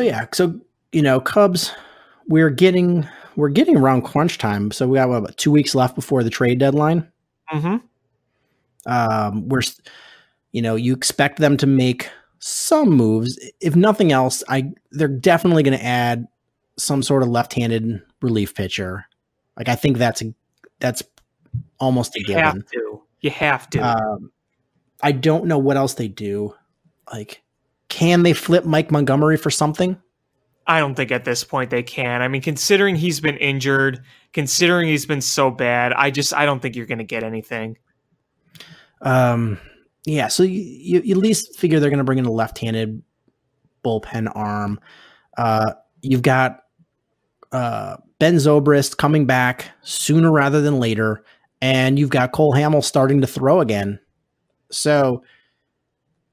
C: yeah, Cubs, we're getting around crunch time. So we got about 2 weeks left before the trade deadline.
D: Mm-hmm.
C: You expect them to make some moves. If nothing else, they're definitely going to add some sort of left-handed relief pitcher. Like, I think that's almost a given.
D: You have to.
C: I don't know what else they do. Like, can they flip Mike Montgomery for something?
D: I don't think at this point they can. I mean, considering he's been injured, considering he's been so bad, I don't think you're going to get anything.
C: Yeah, so you at least figure they're going to bring in a left-handed bullpen arm. You've got Ben Zobrist coming back sooner rather than later, and you've got Cole Hamels starting to throw again. So,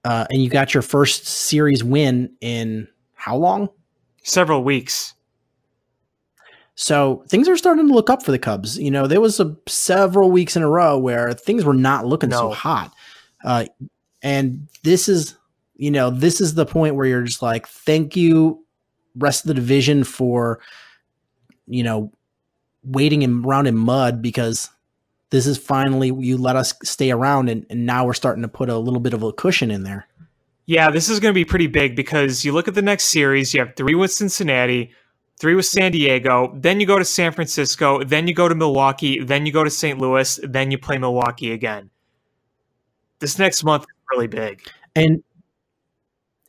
C: and you got your first series win in how long?
D: Several weeks.
C: So things are starting to look up for the Cubs. There was several weeks in a row where things were not looking so hot. And this is the point where you're just like, thank you, rest of the division, for, waiting around in mud, because this is finally, you let us stay around, and now we're starting to put a little bit of a cushion in there.
D: Yeah, this is going to be pretty big, because you look at the next series, you have 3 with Cincinnati, 3 with San Diego, then you go to San Francisco, then you go to Milwaukee, then you go to St. Louis, then you play Milwaukee again. This next month is really big. And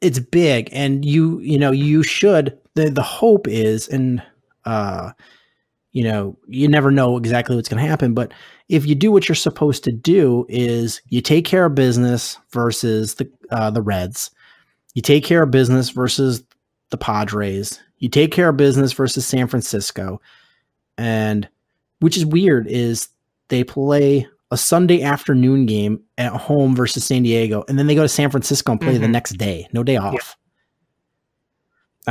C: it's big, and you should, the hope is, and you never know exactly what's going to happen, but if you do what you're supposed to do, is you take care of business versus the Reds, you take care of business versus the Padres, you take care of business versus San Francisco, and which is weird is they play a Sunday afternoon game at home versus San Diego, and then they go to San Francisco and play the next day, no day off,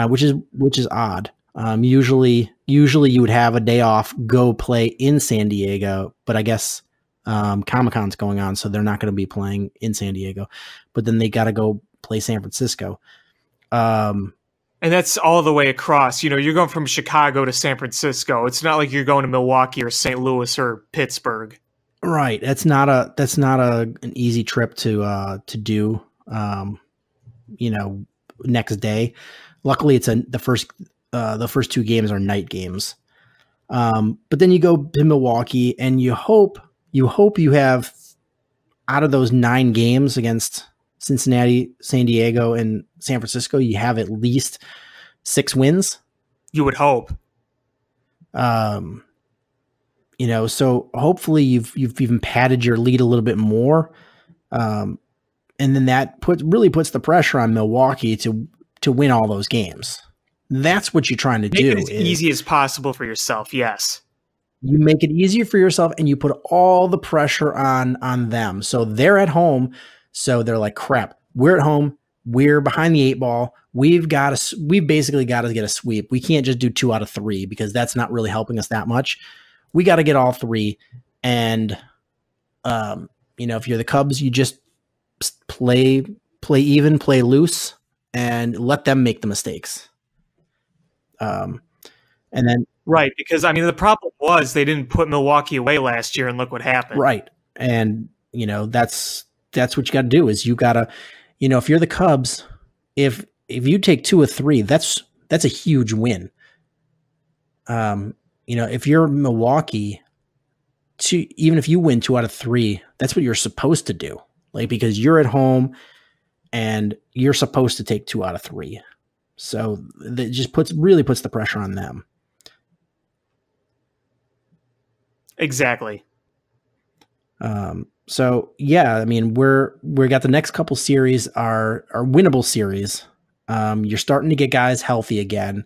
C: which is odd. Usually you would have a day off, go play in San Diego, but I guess Comic-Con's going on, so they're not going to be playing in San Diego, but then they got to go play San Francisco.
D: And that's all the way across. You're going from Chicago to San Francisco. It's not like you're going to Milwaukee or St. Louis or Pittsburgh.
C: Right. That's not an easy trip to do. Next day. Luckily, it's the first 2 games are night games. But then you go to Milwaukee, and you hope you have, out of those 9 games against Cincinnati, San Diego, and San Francisco, you have at least 6 wins.
D: You would hope.
C: So hopefully you've even padded your lead a little bit more. And then that really puts the pressure on Milwaukee to to win all those games. That's what you're trying to
D: Make
C: do.
D: it as easy as possible for yourself. Yes.
C: You make it easier for yourself and you put all the pressure on them. So they're at home. So they're like, crap, we're at home. We're behind the 8 ball. We've basically got to get a sweep. We can't just do 2 out of 3 because that's not really helping us that much. We got to get all 3. And, if you're the Cubs, you just play even, play loose, and let them make the mistakes. And then
D: right, because the problem was they didn't put Milwaukee away last year, and look what happened.
C: Right, and that's what you got to do. Is you got to, if you're the Cubs, if you take 2 of 3, that's a huge win. If you're Milwaukee, even if you win 2 out of 3, that's what you're supposed to do. Like, because you're at home and you're supposed to take 2 out of 3. So that just really puts the pressure on them.
D: Exactly.
C: So yeah, we got the next couple series are winnable series. You're starting to get guys healthy again.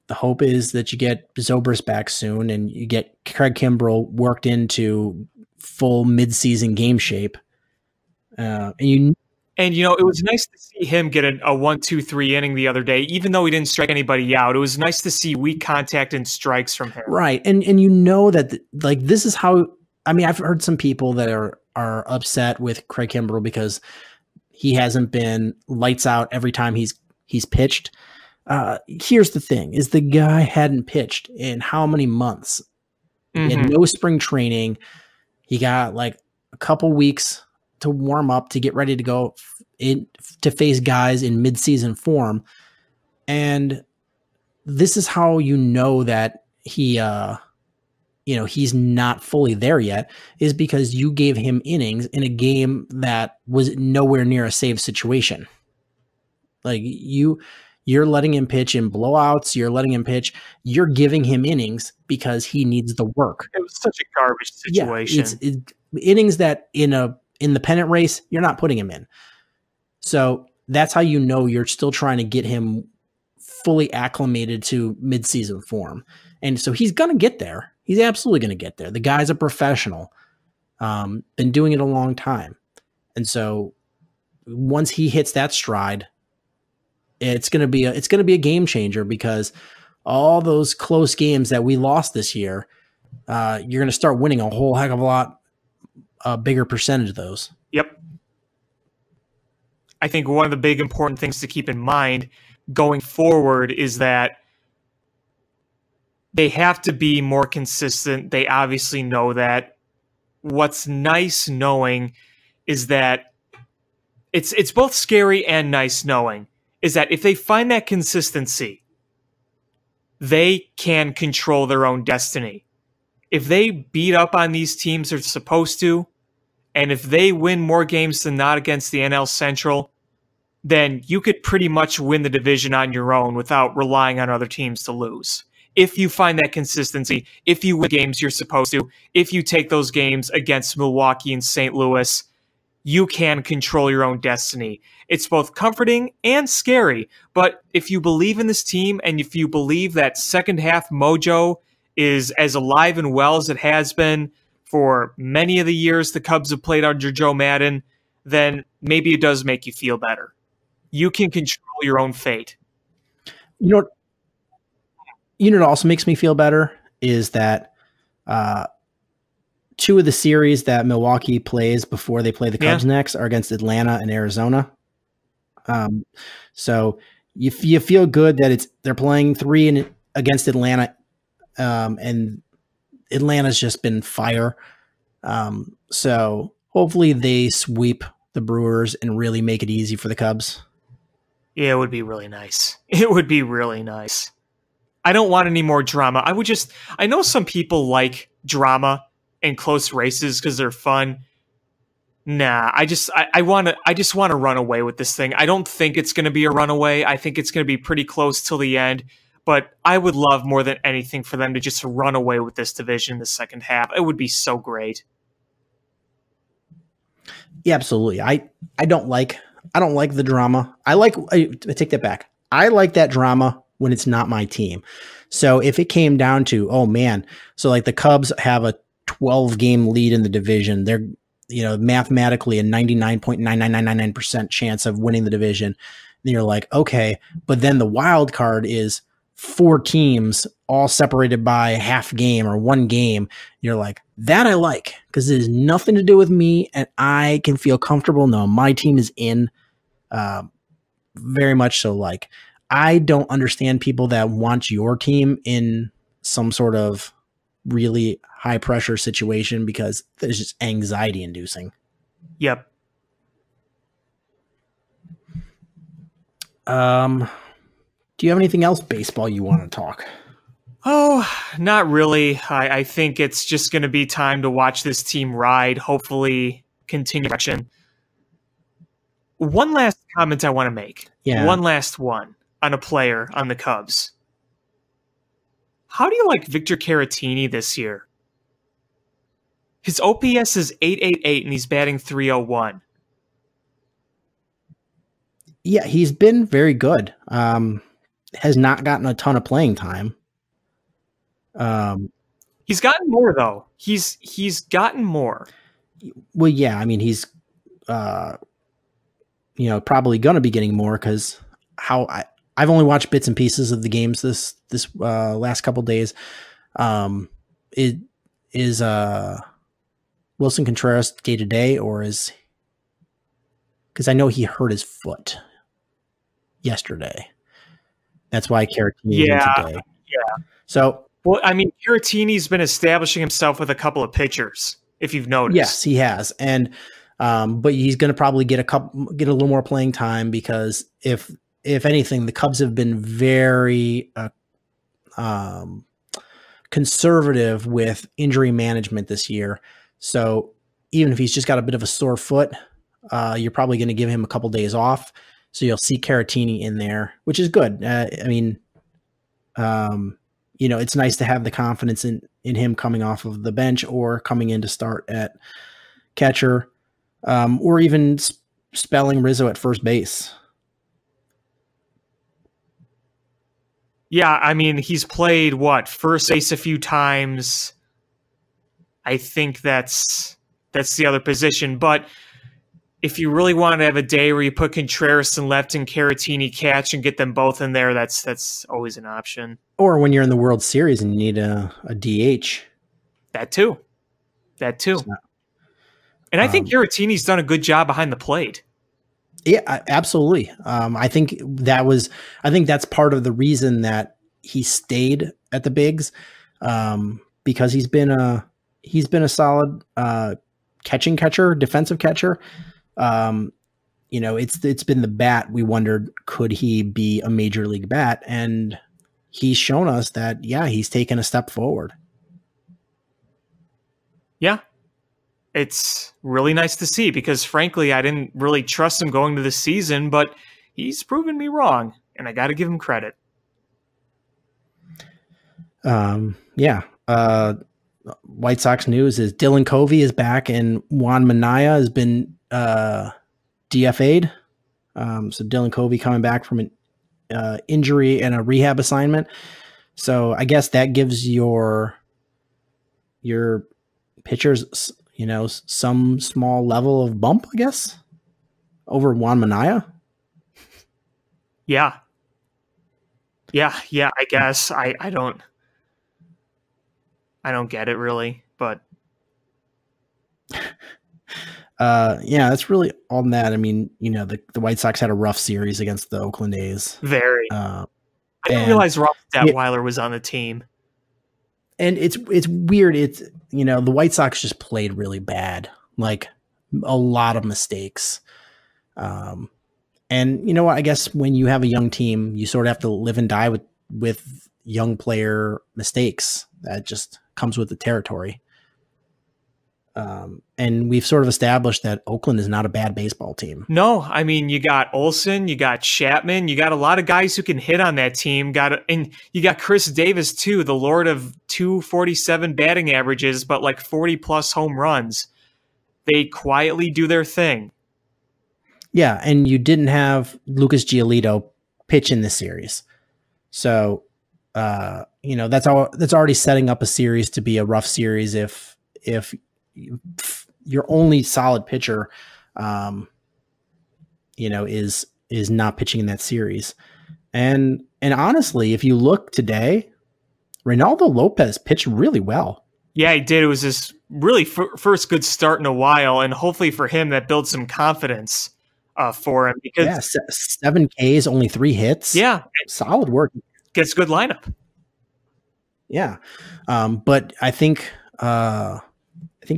C: The hope is that you get Zobrist back soon and you get Craig Kimbrell worked into full midseason game shape. It
D: was nice to see him get a 1-2-3 inning the other day, even though he didn't strike anybody out. It was nice to see weak contact and strikes from him.
C: Right. And that this is how, I've heard some people that are upset with Craig Kimbrell because he hasn't been lights out every time he's pitched. Here's the thing is the guy hadn't pitched in how many months? He had no spring training. He got like a couple weeks to warm up to get ready to go to face guys in midseason form. And this is how that he, he's not fully there yet, is because you gave him innings in a game that was nowhere near a save situation. Like you're letting him pitch in blowouts. You're giving him innings because he needs the work.
D: It was such a garbage situation.
C: Yeah, it's innings that in the pennant race, you're not putting him in. So that's how you're still trying to get him fully acclimated to midseason form. And so he's going to get there. He's absolutely going to get there. The guy's a professional, been doing it a long time. And so once he hits that stride, it's going to be a game changer, because all those close games that we lost this year, you're going to start winning a whole heck of a lot bigger percentage of those.
D: Yep. I think one of the big important things to keep in mind going forward is that they have to be more consistent. They obviously know that. What's nice knowing is that it's both scary and nice knowing is that if they find that consistency, they can control their own destiny. If they beat up on these teams they're supposed to, and if they win more games than not against the NL Central, then you could pretty much win the division on your own without relying on other teams to lose. If you find that consistency, if you win games you're supposed to, if you take those games against Milwaukee and St. Louis, you can control your own destiny. It's both comforting and scary, but if you believe in this team and if you believe that second half mojo is as alive and well as it has been for many of the years the Cubs have played under Joe Maddon, then maybe it does make you feel better. You can control your own fate.
C: You know what also makes me feel better is that two of the series that Milwaukee plays before they play the Cubs next are against Atlanta and Arizona. So you feel good that they're playing 3 against Atlanta, and Atlanta's just been fire. So hopefully they sweep the Brewers and really make it easy for the Cubs.
D: Yeah, it would be really nice. It would be really nice. I don't want any more drama. I know some people like drama and close races because they're fun. Nah, I just want to run away with this thing. I don't think it's going to be a runaway. I think it's going to be pretty close till the end. But I would love more than anything for them to just run away with this division in the second half. It would be so great.
C: Yeah, absolutely. I don't like the drama. I take that back. I like that drama when it's not my team. So if it came down to, oh man, so like the Cubs have a 12 game lead in the division. They're, mathematically a 99.99999% chance of winning the division. And you're like, okay, but then the wild card is 4 teams all separated by half game or 1 game. You're like, that I like, because it has nothing to do with me and I can feel comfortable. No, my team is in, very much so. Like, I don't understand people that want your team in some sort of really high pressure situation, because it's just anxiety inducing.
D: Yep.
C: Do you have anything else baseball you want to talk?
D: Oh, not really. I think it's just going to be time to watch this team ride, hopefully continue action. One last comment I want to make.
C: Yeah.
D: One last one on a player on the Cubs. How do you like Victor Caratini this year? His OPS is 888 and he's batting 301.
C: Yeah, he's been very good. Has not gotten a ton of playing time.
D: He's gotten more though. He's gotten more.
C: Well, yeah, I mean he's probably going to be getting more, because I've only watched bits and pieces of the games this last couple days. It is Wilson Contreras day to day, or is, because I know he hurt his foot yesterday. That's why Caratini is in today.
D: Yeah.
C: So,
D: well, I mean, Caratini's been establishing himself with a couple of pitchers, if you've noticed.
C: Yes, he has, and but he's going to probably get a little more playing time, because if anything, the Cubs have been very conservative with injury management this year. So even if he's just got a bit of a sore foot, you're probably going to give him a couple days off. So you'll see Caratini in there, which is good. It's nice to have the confidence in him coming off of the bench or coming in to start at catcher, or even spelling Rizzo at first base.
D: Yeah, I mean, he's played first base a few times. I think that's the other position. But if you really want to have a day where you put Contreras in left and Caratini catch and get them both in there, that's always an option.
C: Or when you're in the World Series and you need a DH.
D: That too. And I think Caratini's done a good job behind the plate.
C: Yeah, absolutely. I think that's part of the reason that he stayed at the bigs, because he's been a solid catching catcher, defensive catcher. It's been the bat. We wondered, could he be a major league bat? And he's shown us that, yeah, he's taken a step forward.
D: Yeah. It's really nice to see, because frankly, I didn't really trust him going to the season, but he's proven me wrong, and I got to give him credit.
C: White Sox news is Dylan Covey is back and Juan Minaya has been DFA'd. So Dylan Covey coming back from an injury and a rehab assignment. So I guess that gives your pitchers, some small level of bump, I guess, over Juan Minaya.
D: Yeah, I guess. I don't get it really, but
C: that's really on that. I mean, the White Sox had a rough series against the Oakland A's.
D: Very. I didn't realize Rob Detweiler was on the team.
C: And it's weird. It's, the White Sox just played really bad, like a lot of mistakes. And you know what? I guess when you have a young team, you sort of have to live and die with young player mistakes. That just comes with the territory. And we've sort of established that Oakland is not a bad baseball team.
D: No, I mean, you got Olsen, you got Chapman, you got a lot of guys who can hit on that team. And you got Chris Davis too, the lord of 247 batting averages, but like 40 plus home runs. they quietly do their thing.
C: Yeah, and you didn't have Lucas Giolito pitch in this series. So, that's already setting up a series to be a rough series if your only solid pitcher, is not pitching in that series. And honestly, if you look today, Reynaldo Lopez pitched really well.
D: Yeah, he did. It was his really first good start in a while, and hopefully for him that builds some confidence for him. Because
C: 7 Ks, only 3 hits.
D: Yeah,
C: solid work.
D: Gets a good lineup.
C: Yeah, but I think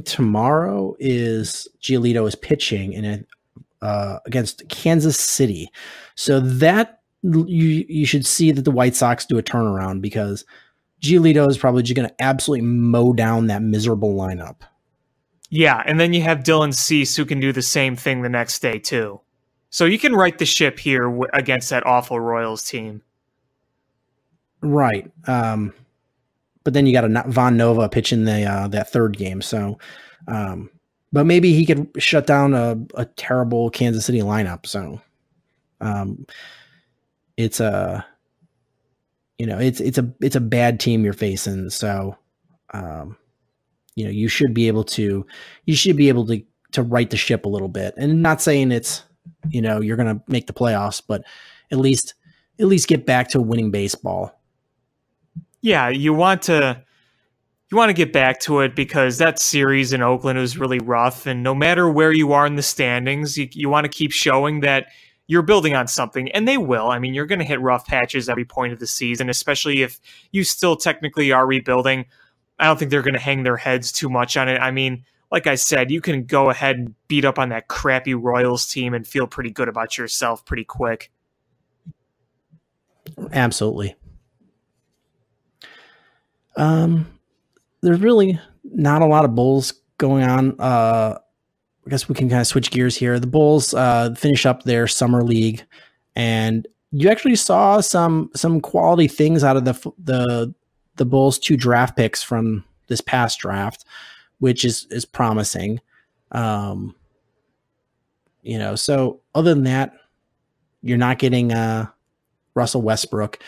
C: tomorrow is Giolito is pitching in against Kansas City, so that you should see that the White Sox do a turnaround, because Giolito is probably just going to absolutely mow down that miserable lineup.
D: Yeah, and then you have Dylan Cease, who can do the same thing the next day too. So you can right the ship here against that awful Royals team.
C: Right. But then you got a Von Nova pitching that third game. So, but maybe he could shut down a terrible Kansas City lineup. So, it's a bad team you're facing. So, you should be able to right the ship a little bit, and not saying it's, you're going to make the playoffs, but at least get back to winning baseball.
D: Yeah, you want to get back to it, because that series in Oakland was really rough, and no matter where you are in the standings, you want to keep showing that you're building on something, and they will. I mean, you're going to hit rough patches every point of the season, especially if you still technically are rebuilding. I don't think they're going to hang their heads too much on it. I mean, like I said, you can go ahead and beat up on that crappy Royals team and feel pretty good about yourself pretty quick.
C: Absolutely. There's really not a lot of Bulls going on. I guess we can kind of switch gears here. The Bulls finish up their summer league, and you actually saw some quality things out of the Bulls' 2 draft picks from this past draft, which is promising. So other than that, you're not getting Russell Westbrook.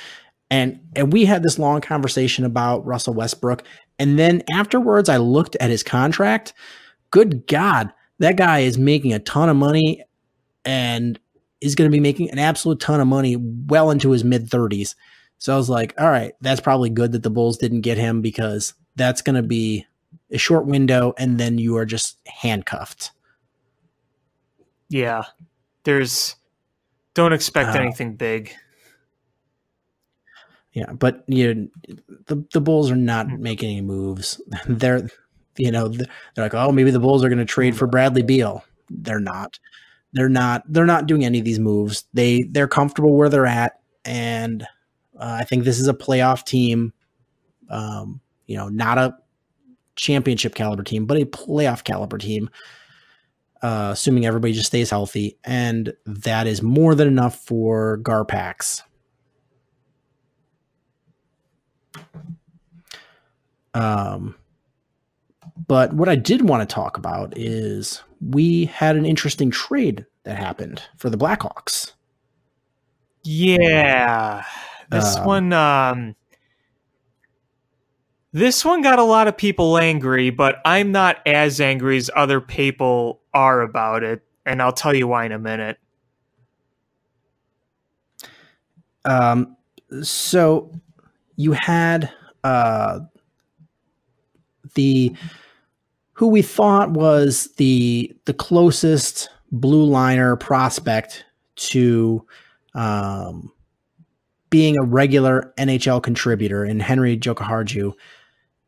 C: And we had this long conversation about Russell Westbrook. And then afterwards, I looked at his contract. Good God, that guy is making a ton of money and is going to be making an absolute ton of money well into his mid-30s. So I was like, all right, that's probably good that the Bulls didn't get him, because that's going to be a short window and then you are just handcuffed.
D: Yeah, don't expect anything big.
C: Yeah, but the Bulls are not making any moves. They're like, oh, maybe the Bulls are going to trade for Bradley Beal. They're not. They're not doing any of these moves. They're comfortable where they're at, and I think this is a playoff team. Not a championship caliber team, but a playoff caliber team. Assuming everybody just stays healthy, and that is more than enough for Garpax. But what I did want to talk about is we had an interesting trade that happened for the Blackhawks.
D: Yeah, this one got a lot of people angry, but I'm not as angry as other people are about it, and I'll tell you why in a minute.
C: So you had who we thought was the closest blue liner prospect to being a regular NHL contributor in Henry Jokiharju,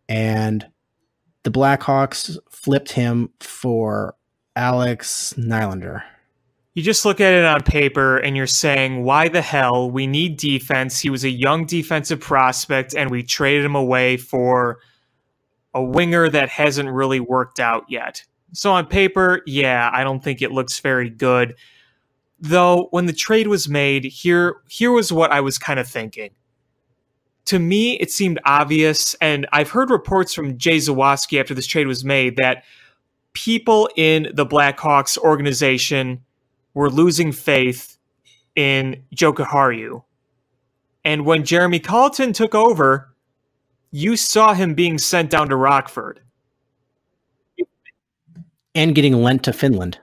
C: and the Blackhawks flipped him for Alex Nylander.
D: You just look at it on paper and you're saying, why the hell? We need defense. He was a young defensive prospect and we traded him away for a winger that hasn't really worked out yet. So on paper, yeah, I don't think it looks very good. Though when the trade was made, here was what I was kind of thinking. To me, it seemed obvious, and I've heard reports from Jay Zawaski after this trade was made that people in the Blackhawks organization were losing faith in Jokiharju. And when Jeremy Colleton took over, you saw him being sent down to Rockford.
C: And getting lent to Finland.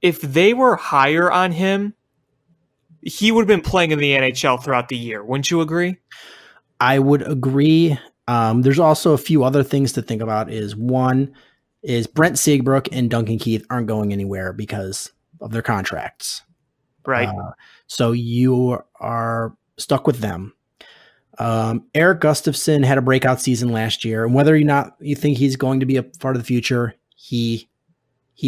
D: If they were higher on him, he would have been playing in the NHL throughout the year. Wouldn't you agree?
C: I would agree. There's also a few other things to think about. One is Brent Seabrook and Duncan Keith aren't going anywhere because of their contracts.
D: Right.
C: So you are stuck with them. Eric Gustafsson had a breakout season last year, and whether or not you think he's going to be a part of the future, he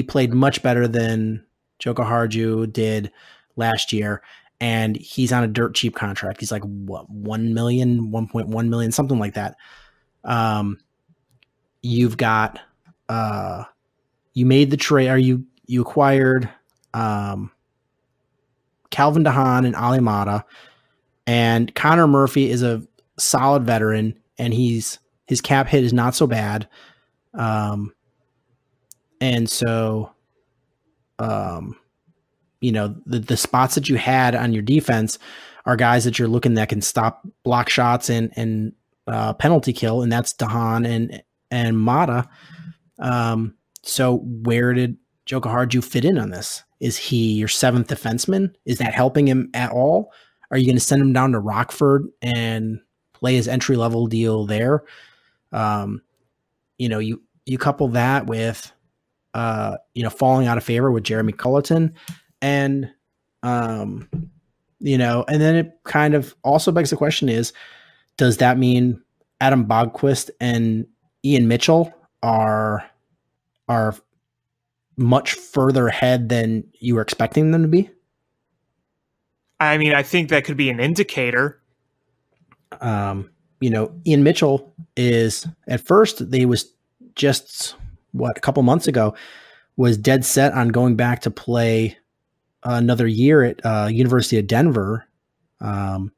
C: played much better than Jokiharju did last year, and he's on a dirt cheap contract. He's like what, 1 million, 1.1 million, something like that. You've got you made the trade, or you acquired Calvin DeHaan and Ali Mata. And Connor Murphy is a solid veteran, and his cap hit is not so bad. And so, the spots that you had on your defense are guys that you're looking that can stop block shots and penalty kill, and that's DeHaan and Mata. So where did Jokiharju fit in on this? Is he your seventh defenseman? Is that helping him at all? Are you going to send him down to Rockford and play his entry-level deal there? You couple that with, falling out of favor with Jeremy Colleton, and, and then it kind of also begs the question is, does that mean Adam Bogquist and Ian Mitchell are much further ahead than you were expecting them to be?
D: I mean, I think that could be an indicator.
C: Ian Mitchell is, at first, they was just, a couple months ago, was dead set on going back to play another year at University of Denver. And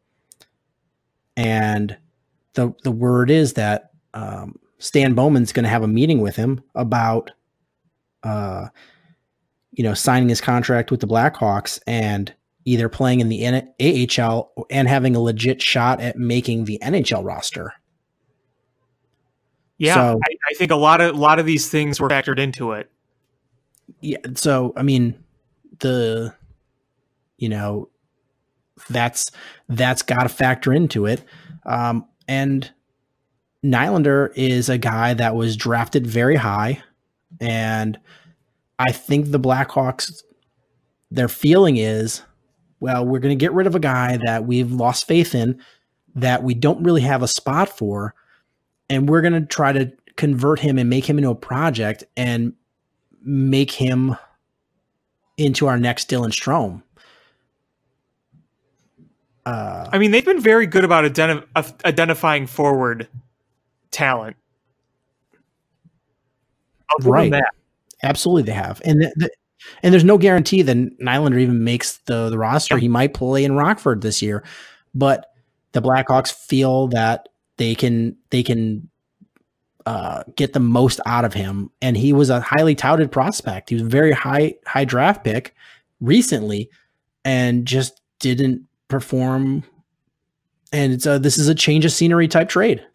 C: the word is that Stan Bowman's going to have a meeting with him about, signing his contract with the Blackhawks and either playing in the AHL and having a legit shot at making the NHL roster.
D: Yeah, so, I think a lot of these things were factored into it.
C: Yeah, so I mean, that's got to factor into it. And Nylander is a guy that was drafted very high, and I think the Blackhawks, their feeling is, well, we're going to get rid of a guy that we've lost faith in, that we don't really have a spot for, and we're going to try to convert him and make him into a project and make him into our next Dylan Strome.
D: I mean, they've been very good about identifying forward talent.
C: Right. Absolutely they have. And there's no guarantee that Nylander even makes the roster. He might play in Rockford this year, but the Blackhawks feel that they can get the most out of him. And he was a highly touted prospect. He was a very high draft pick recently and just didn't perform. And this is a change of scenery type trade.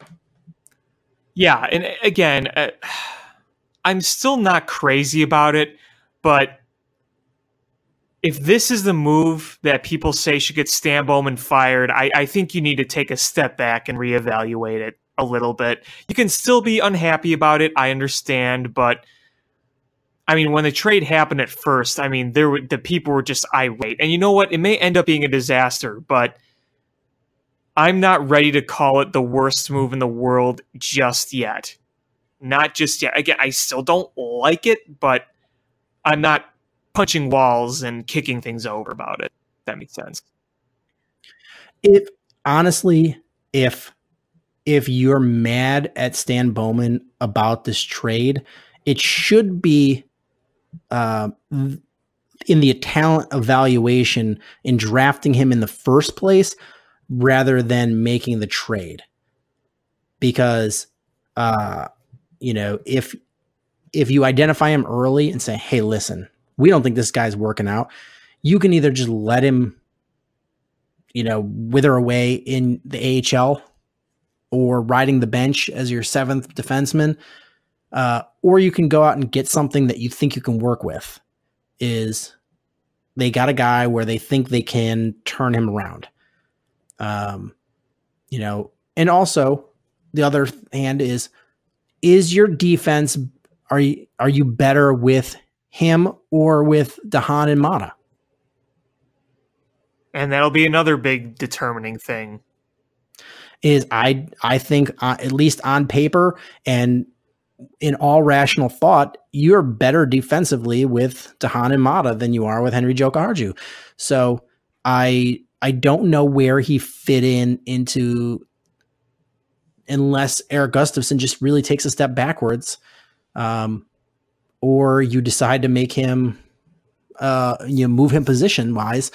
D: Yeah. And again, I'm still not crazy about it, but if this is the move that people say should get Stan Bowman fired, I think you need to take a step back and reevaluate it a little bit. You can still be unhappy about it, I understand, but I mean, when the trade happened at first, I mean, the people were just irate. And you know what? It may end up being a disaster, but I'm not ready to call it the worst move in the world just yet. Not just yet. Again, I still don't like it, but I'm not punching walls and kicking things over about it. If that makes sense.
C: If you're mad at Stan Bowman about this trade, it should be in the talent evaluation in drafting him in the first place rather than making the trade. Because if you identify him early and say, hey, listen, we don't think this guy's working out, you can either just let him, wither away in the AHL or riding the bench as your seventh defenseman, or you can go out and get something that you think you can work with. Is they got a guy where they think they can turn him around. And also the other hand is your defense, are you better with him or with DeHaan and Mata?
D: And that'll be another big determining thing.
C: Is I think at least on paper and in all rational thought, you're better defensively with DeHaan and Mata than you are with Henry Jokiharju. So I don't know where he fit into unless Eric Gustafsson just really takes a step backwards, or you decide to make him, move him position wise.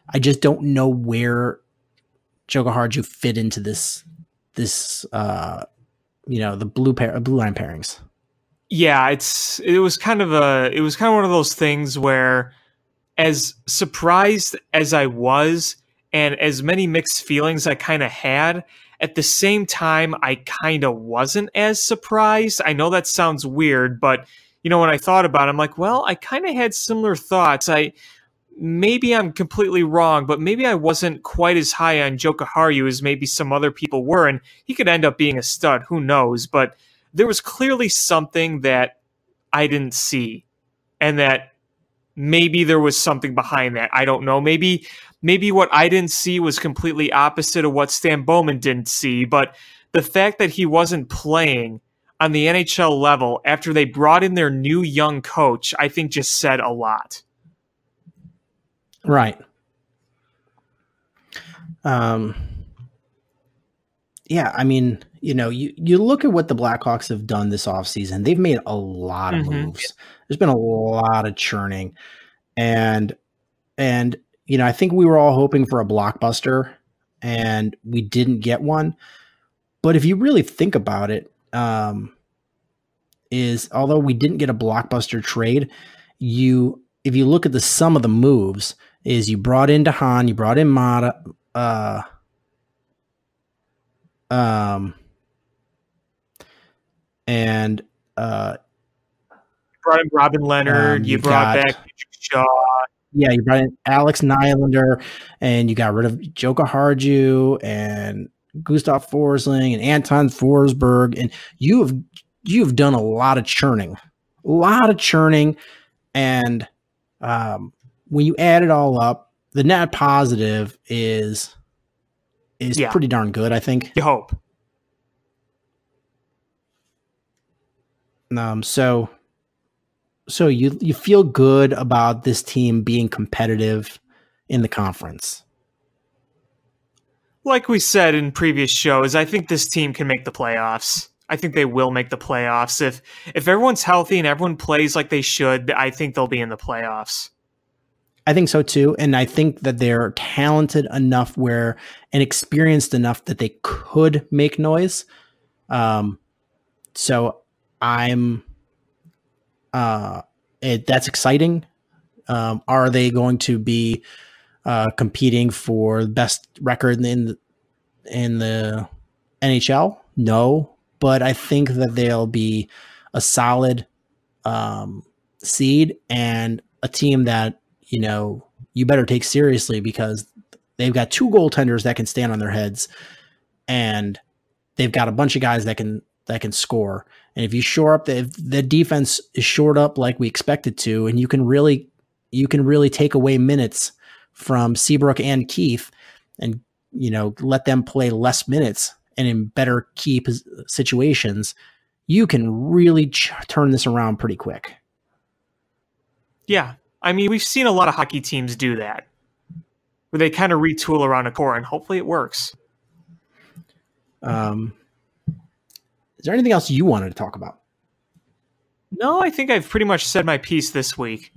C: I just don't know where Jokiharju fit into this, the blue line pairings.
D: Yeah, it was kind of one of those things where, as surprised as I was and as many mixed feelings I kind of had, at the same time, I kind of wasn't as surprised. I know that sounds weird, but when I thought about it, I'm like, well, I kind of had similar thoughts. Maybe I'm completely wrong, but maybe I wasn't quite as high on Jokiharju as maybe some other people were, and he could end up being a stud. Who knows? But there was clearly something that I didn't see, and that maybe there was something behind that. I don't know. Maybe what I didn't see was completely opposite of what Stan Bowman didn't see, but the fact that he wasn't playing on the NHL level after they brought in their new young coach, I think just said a lot.
C: Right. Yeah, I mean, you look at what the Blackhawks have done this offseason. They've made a lot of moves. There's been a lot of churning. And I think we were all hoping for a blockbuster, and we didn't get one. But if you really think about it, although we didn't get a blockbuster trade, if you look at the sum of the moves, is you brought in DeHaan, you brought in Mata, and
D: brought in Robin Leonard, you brought back Shaw.
C: Yeah, you brought in Alex Nylander, and you got rid of Jokiharju and Gustav Forsling and Anton Forsberg, and you've done a lot of churning, and when you add it all up, the net positive is pretty darn good, I think.
D: You hope.
C: So you feel good about this team being competitive in the conference.
D: Like we said in previous shows, I think this team can make the playoffs. I think they will make the playoffs. If everyone's healthy and everyone plays like they should, I think they'll be in the playoffs.
C: I think so too. And I think that they're talented enough and experienced enough that they could make noise. So I'm, that's exciting. Are they going to be competing for the best record in the NHL? No, but I think that they'll be a solid seed and a team that you better take seriously, because they've got two goaltenders that can stand on their heads, and they've got a bunch of guys that can score. And if you shore up if the defense is shored up like we expect it to, and you can really take away minutes from Seabrook and Keith, and let them play less minutes and in better key situations, you can really turn this around pretty quick.
D: Yeah. I mean, we've seen a lot of hockey teams do that, where they kind of retool around a core, and hopefully it works.
C: Is there anything else you wanted to talk about?
D: No, I think I've pretty much said my piece this week.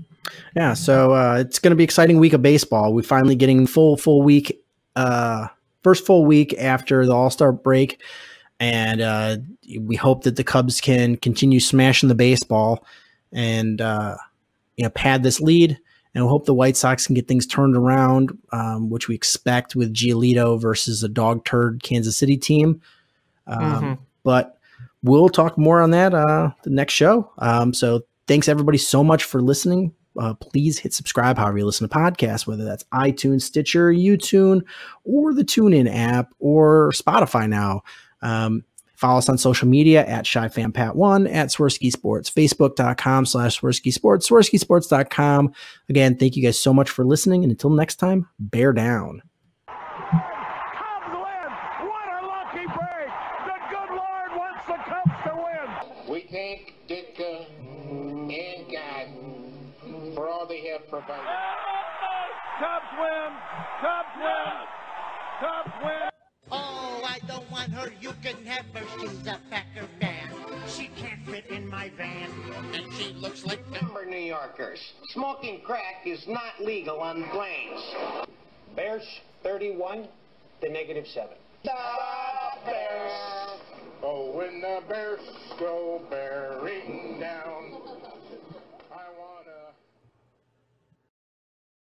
C: Yeah, so it's going to be an exciting week of baseball. We're finally getting full week, first full week after the All-Star break. And we hope that the Cubs can continue smashing the baseball and pad this lead. And we hope the White Sox can get things turned around, which we expect with Giolito versus a dog turd Kansas City team. But we'll talk more on that the next show. So thanks everybody so much for listening. Please hit subscribe however you listen to podcasts, whether that's iTunes, Stitcher, YouTube, or the TuneIn app, or Spotify now. Follow us on social media at ShyFanPat1, at Swerski Sports, Facebook.com/Swerski Sports, SwerskiSports.com. Again, thank you guys so much for listening, and until next time, bear down.
E: Cubs win! What a lucky break! The good Lord wants the Cubs to win!
F: We thank Ditka and God for all they have provided.
E: Cubs win! Cubs win! Cubs win!
G: Oh, I don't want her. You can have her. She's a Packer fan. She can't fit in my van.
F: And she looks like timber New Yorkers. Smoking crack is not legal on planes.
H: Bears 31 to -7.
F: The Bears.
E: Oh, when the Bears go Bears.